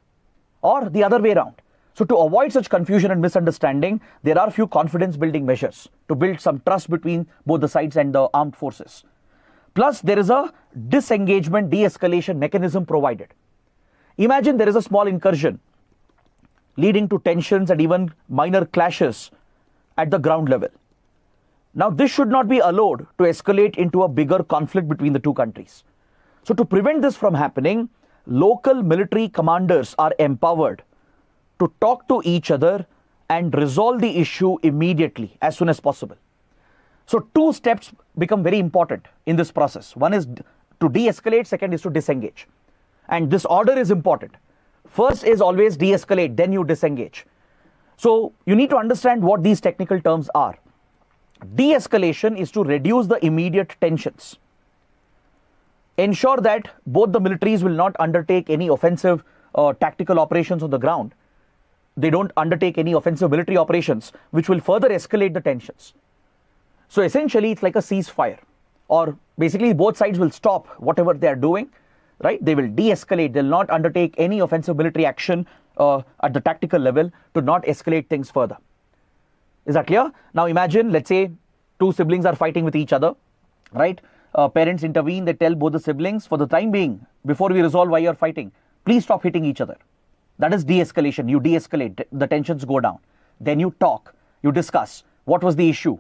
Or the other way around. So to avoid such confusion and misunderstanding, there are few confidence building measures to build some trust between both the sides and the armed forces. Plus, there is a disengagement, de-escalation mechanism provided. Imagine there is a small incursion leading to tensions and even minor clashes at the ground level. Now, this should not be allowed to escalate into a bigger conflict between the two countries. So to prevent this from happening, local military commanders are empowered to talk to each other and resolve the issue immediately, as soon as possible. So two steps become very important in this process. One is to de-escalate, second is to disengage. And this order is important. First is always de-escalate, then you disengage. So you need to understand what these technical terms are. De-escalation is to reduce the immediate tensions. Ensure that both the militaries will not undertake any offensive tactical operations on the ground. They don't undertake any offensive military operations which will further escalate the tensions. So essentially, it's like a ceasefire, or basically both sides will stop whatever they are doing, right? They will de-escalate. They'll not undertake any offensive military action at the tactical level to not escalate things further. Is that clear? Now imagine, let's say, two siblings are fighting with each other, right? Parents intervene, they tell both the siblings, for the time being, before we resolve why you're fighting, please stop hitting each other. That is de-escalation. You de-escalate, the tensions go down. Then you talk, you discuss what was the issue,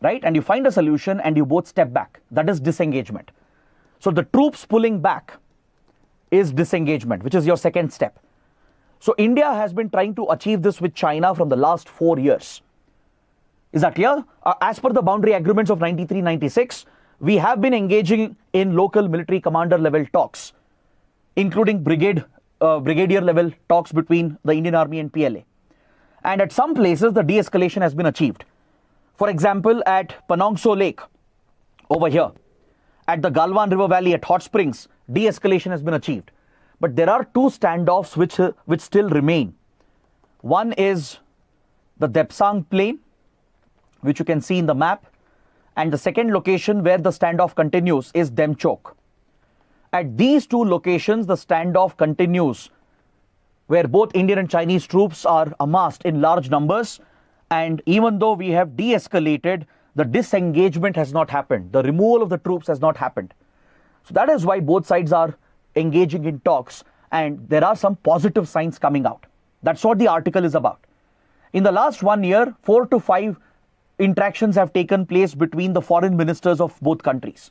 right? And you find a solution and you both step back. That is disengagement. So the troops pulling back is disengagement, which is your second step. So India has been trying to achieve this with China from the last 4 years. Is that clear? As per the boundary agreements of 93-96, we have been engaging in local military commander level talks, including brigadier level talks between the Indian Army and PLA. And at some places, the de-escalation has been achieved. For example, at Panongso Lake, over here, at the Galwan River Valley at Hot Springs, de-escalation has been achieved. But there are two standoffs which still remain. One is the Depsang Plain, which you can see in the map. And the second location where the standoff continues is Demchok. At these two locations, the standoff continues where both Indian and Chinese troops are amassed in large numbers. And even though we have de-escalated, the disengagement has not happened. The removal of the troops has not happened. So that is why both sides are engaging in talks, and there are some positive signs coming out. That's what the article is about. In the last 1 year, 4 to 5 interactions have taken place between the foreign ministers of both countries.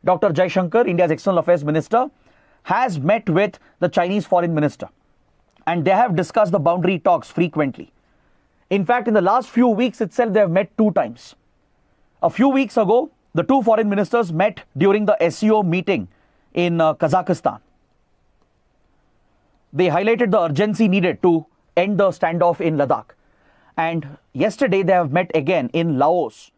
Dr. Jaishankar, India's External Affairs Minister, has met with the Chinese Foreign Minister, and they have discussed the boundary talks frequently. In fact, in the last few weeks itself, they have met 2 times. A few weeks ago, the 2 foreign ministers met during the SEO meeting in Kazakhstan. They highlighted the urgency needed to end the standoff in Ladakh. And yesterday, they have met again in Laos,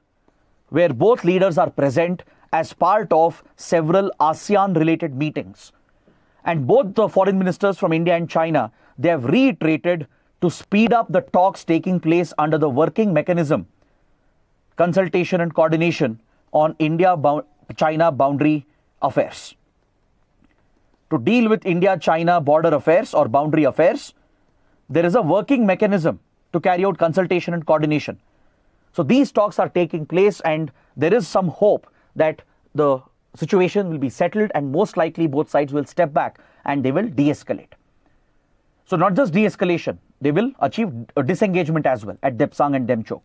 where both leaders are present as part of several ASEAN-related meetings. And both the foreign ministers from India and China, they have reiterated to speed up the talks taking place under the working mechanism, consultation and coordination on India-China boundary affairs. To deal with India-China border affairs or boundary affairs, there is a working mechanism to carry out consultation and coordination. So these talks are taking place, and there is some hope that the situation will be settled, and most likely both sides will step back and they will de-escalate. So not just de-escalation, they will achieve a disengagement as well at Depsang and Demchok.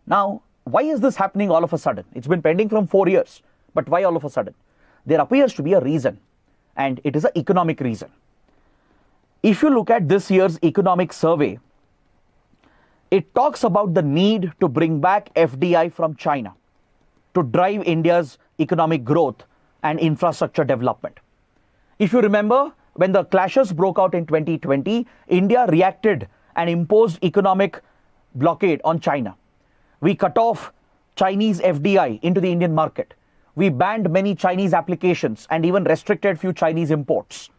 Now, why is this happening all of a sudden? It's been pending from 4 years, but why all of a sudden? There appears to be a reason, and it is an economic reason. If you look at this year's economic survey, it talks about the need to bring back FDI from China to drive India's economic growth and infrastructure development. If you remember, when the clashes broke out in 2020, India reacted and imposed economic blockade on China. We cut off Chinese FDI into the Indian market. We banned many Chinese applications and even restricted few Chinese imports.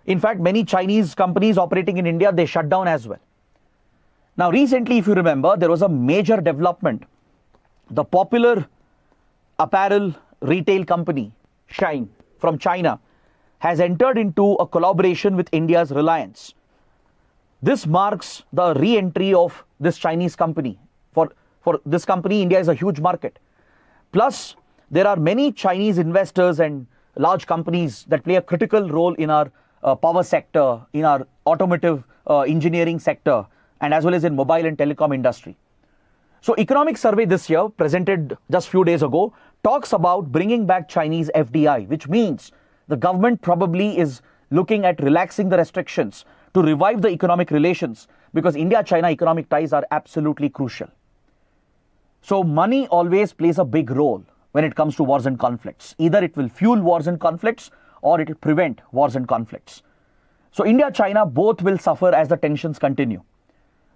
In fact, many Chinese companies operating in India, they shut down as well. Now, recently, if you remember, there was a major development. The popular apparel retail company, Shine, from China, has entered into a collaboration with India's Reliance. This marks the re-entry of this Chinese company. For this company, India is a huge market. Plus, there are many Chinese investors and large companies that play a critical role in our power sector, in our automotive engineering sector, and as well as in mobile and telecom industry. So economic survey this year, presented just few days ago, talks about bringing back Chinese FDI, which means the government probably is looking at relaxing the restrictions to revive the economic relations, because India-China economic ties are absolutely crucial. So money always plays a big role when it comes to wars and conflicts. Either it will fuel wars and conflicts, or it will prevent wars and conflicts. So India-China both will suffer as the tensions continue.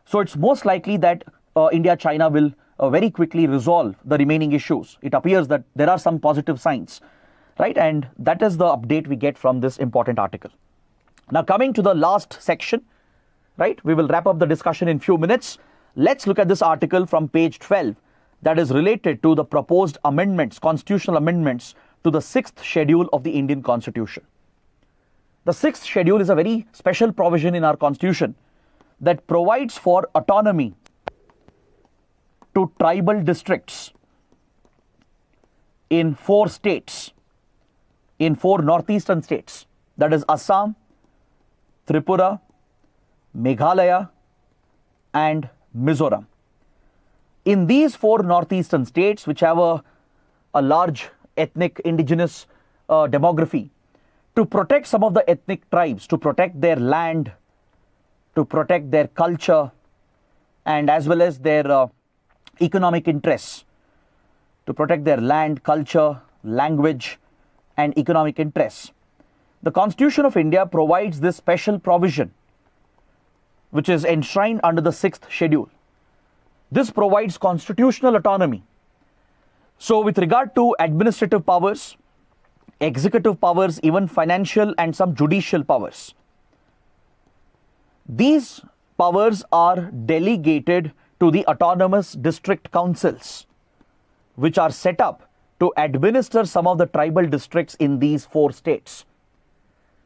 So it's most likely that India-China will very quickly resolve the remaining issues. It appears that there are some positive signs, right? And that is the update we get from this important article. Now, coming to the last section, right? We will wrap up the discussion in few minutes. Let's look at this article from page 12 that is related to the proposed amendments, constitutional amendments to the 6th schedule of the Indian Constitution. The 6th schedule is a very special provision in our Constitution that provides for autonomy to tribal districts in 4 states, in 4 northeastern states, that is Assam, Tripura, Meghalaya, and Mizoram. In these 4 northeastern states, which have a large ethnic indigenous demography, to protect some of the ethnic tribes, to protect their land, to protect their culture, and as well as their economic interests, to protect their land, culture, language, and economic interests. The Constitution of India provides this special provision, which is enshrined under the 6th schedule. This provides constitutional autonomy. So with regard to administrative powers, executive powers, even financial and some judicial powers, these powers are delegated to the autonomous district councils, which are set up to administer some of the tribal districts in these 4 states.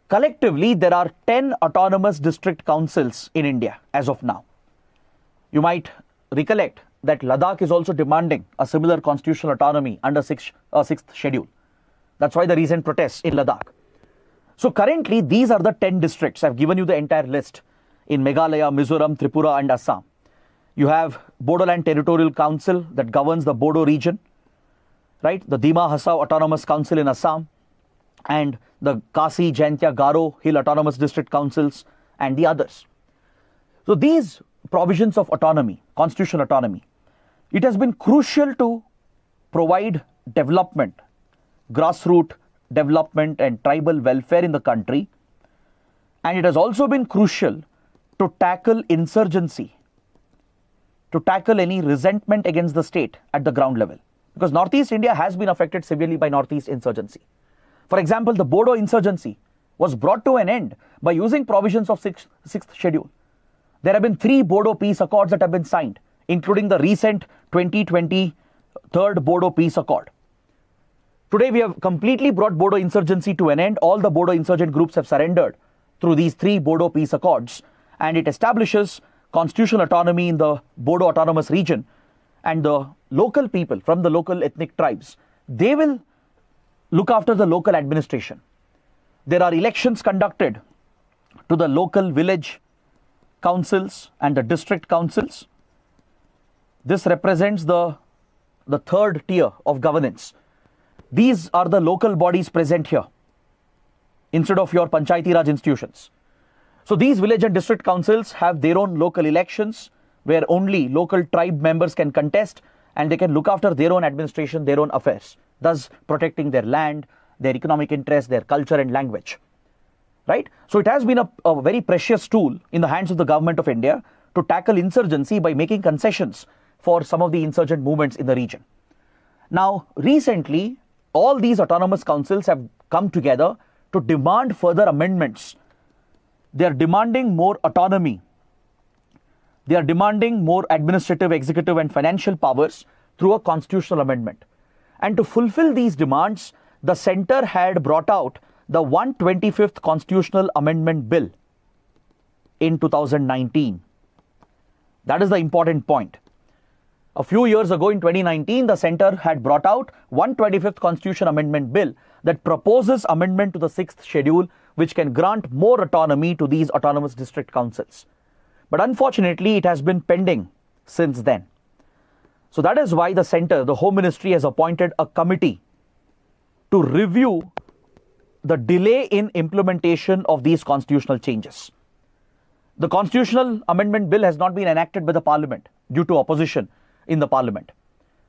Collectively, there are 10 autonomous district councils in India as of now. You might recollect that Ladakh is also demanding a similar constitutional autonomy under 6th schedule. That's why the recent protests in Ladakh. So currently, these are the 10 districts. I've given you the entire list in Meghalaya, Mizoram, Tripura and Assam. You have Bodoland Territorial Council that governs the Bodo region, right? The Dima Hasao Autonomous Council in Assam, and the Kasi, Jaintia, Garo Hill Autonomous District Councils and the others. So these provisions of autonomy, constitutional autonomy, it has been crucial to provide development, grassroots development and tribal welfare in the country. And it has also been crucial to tackle insurgency, to tackle any resentment against the state at the ground level. Because Northeast India has been affected severely by Northeast insurgency. For example, the Bodo insurgency was brought to an end by using provisions of 6th schedule. There have been 3 Bodo peace accords that have been signed, including the recent 2020 3rd Bodo peace accord. Today, we have completely brought Bodo insurgency to an end. All the Bodo insurgent groups have surrendered through these 3 Bodo peace accords, and it establishes constitutional autonomy in the Bodo autonomous region, and the local people from the local ethnic tribes, they will look after the local administration. There are elections conducted to the local village councils and the district councils. This represents the 3rd tier of governance. These are the local bodies present here instead of your Panchayati Raj institutions. So these village and district councils have their own local elections where only local tribe members can contest, and they can look after their own administration, their own affairs, thus protecting their land, their economic interests, their culture and language. Right? So it has been a very precious tool in the hands of the government of India to tackle insurgency by making concessions for some of the insurgent movements in the region. Now, recently, all these autonomous councils have come together to demand further amendments. They are demanding more autonomy. They are demanding more administrative, executive and financial powers through a constitutional amendment. And to fulfill these demands, the centre had brought out the 125th Constitutional Amendment Bill in 2019. That is the important point. A few years ago in 2019, the centre had brought out 125th Constitution Amendment Bill that proposes amendment to the 6th schedule, which can grant more autonomy to these autonomous district councils. But unfortunately, it has been pending since then. So that is why the centre, the Home Ministry, has appointed a committee to review the delay in implementation of these constitutional changes. The Constitutional Amendment Bill has not been enacted by the Parliament due to opposition in the Parliament.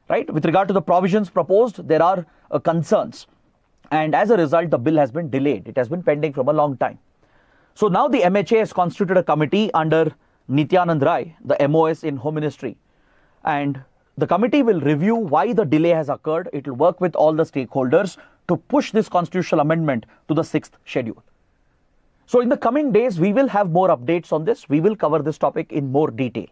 Right? With regard to the provisions proposed, there are concerns. And as a result, the bill has been delayed. It has been pending from a long time. So now the MHA has constituted a committee under Nityanand Rai, the MOS in Home Ministry. And the committee will review why the delay has occurred. It will work with all the stakeholders to push this constitutional amendment to the 6th schedule. So in the coming days, we will have more updates on this. We will cover this topic in more detail.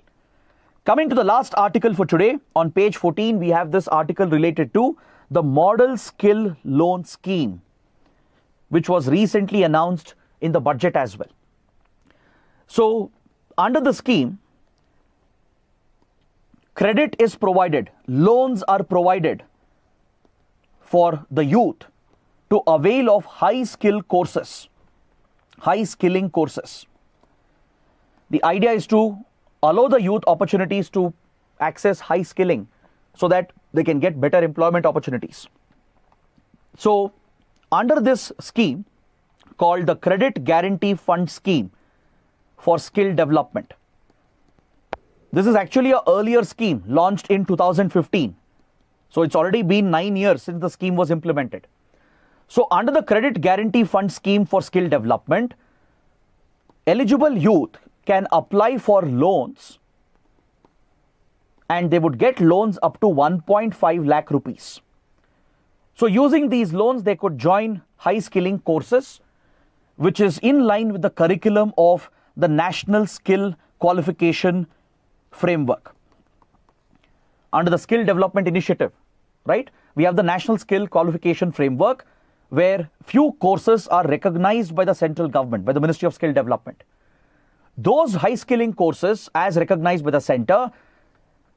Coming to the last article for today, on page 14, we have this article related to the Model Skill Loan Scheme, which was recently announced in the budget as well. So under the scheme, credit is provided, loans are provided for the youth to avail of high skilling courses. The idea is to allow the youth opportunities to access high skilling so that they can get better employment opportunities. So under this scheme called the Credit Guarantee Fund Scheme for Skill Development, this is actually an earlier scheme launched in 2015. So it's already been 9 years since the scheme was implemented. So under the Credit Guarantee Fund Scheme for Skill Development, eligible youth can apply for loans and they would get loans up to 1.5 lakh rupees. So using these loans, they could join high skilling courses, which is in line with the curriculum of the National Skill Qualification Framework. Under the Skill Development Initiative, right? We have the National Skill Qualification Framework, where few courses are recognized by the central government, by the Ministry of Skill Development. Those high skilling courses, as recognized by the center,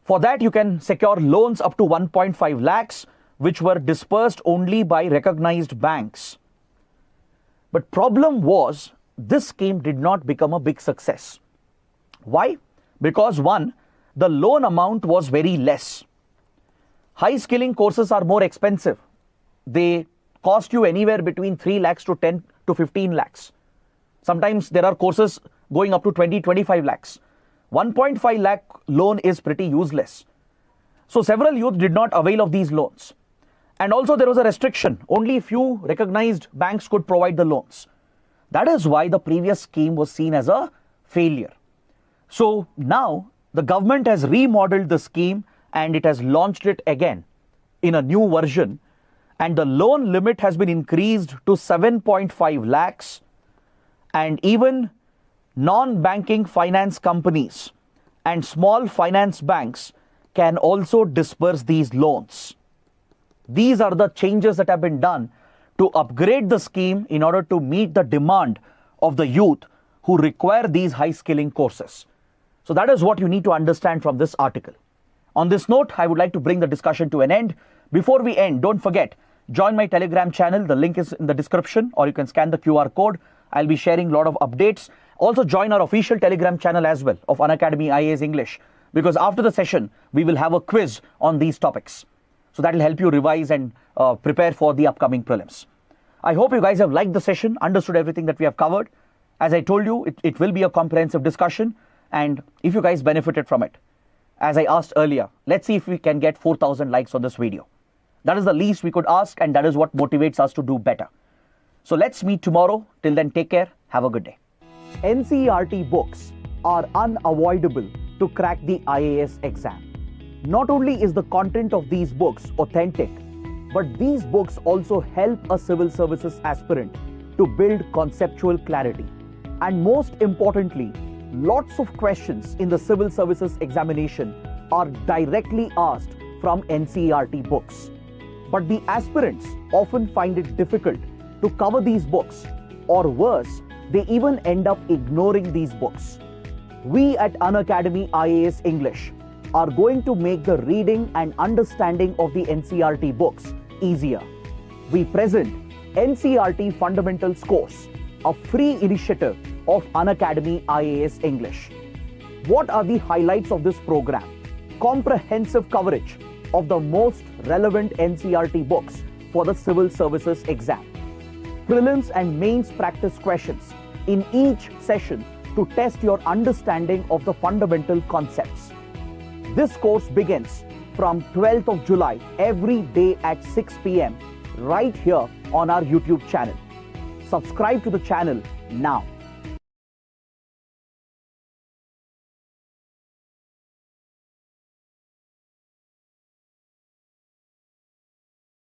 for that you can secure loans up to 1.5 lakhs, which were dispersed only by recognized banks. But problem was, this scheme did not become a big success. Why? Because one, the loan amount was very less. High skilling courses are more expensive. They cost you anywhere between 3 lakhs to 10 to 15 lakhs. Sometimes there are courses going up to 20-25 lakhs. 1.5 lakh loan is pretty useless. So several youth did not avail of these loans. And also there was a restriction. Only few recognized banks could provide the loans. That is why the previous scheme was seen as a failure. So now the government has remodeled the scheme and it has launched it again in a new version. And the loan limit has been increased to 7.5 lakhs. And even non-banking finance companies and small finance banks can also disperse these loans. These are the changes that have been done to upgrade the scheme in order to meet the demand of the youth who require these high skilling courses. So that is what you need to understand from this article. On this note, I would like to bring the discussion to an end. Before we end, don't forget, join my Telegram channel. The link is in the description, or you can scan the QR code. I'll be sharing a lot of updates. Also join our official Telegram channel as well of Unacademy IAS English, because after the session, we will have a quiz on these topics. So that will help you revise and prepare for the upcoming prelims. I hope you guys have liked the session, understood everything that we have covered. As I told you, it will be a comprehensive discussion. And if you guys benefited from it, as I asked earlier, let's see if we can get 4,000 likes on this video. That is the least we could ask, and that is what motivates us to do better. So let's meet tomorrow. Till then, take care. Have a good day. NCERT books are unavoidable to crack the IAS exam. Not only is the content of these books authentic, but these books also help a civil services aspirant to build conceptual clarity. And most importantly, lots of questions in the civil services examination are directly asked from NCERT books. But the aspirants often find it difficult to cover these books, or worse, they even end up ignoring these books. We at Unacademy IAS English are going to make the reading and understanding of the NCERT books easier. We present NCERT Fundamentals course, a free initiative of Unacademy IAS English. What are the highlights of this program? Comprehensive coverage of the most relevant NCERT books for the civil services exam. Prelims and mains practice questions in each session to test your understanding of the fundamental concepts. This course begins from 12th of July every day at 6 p.m. right here on our YouTube channel. Subscribe to the channel now.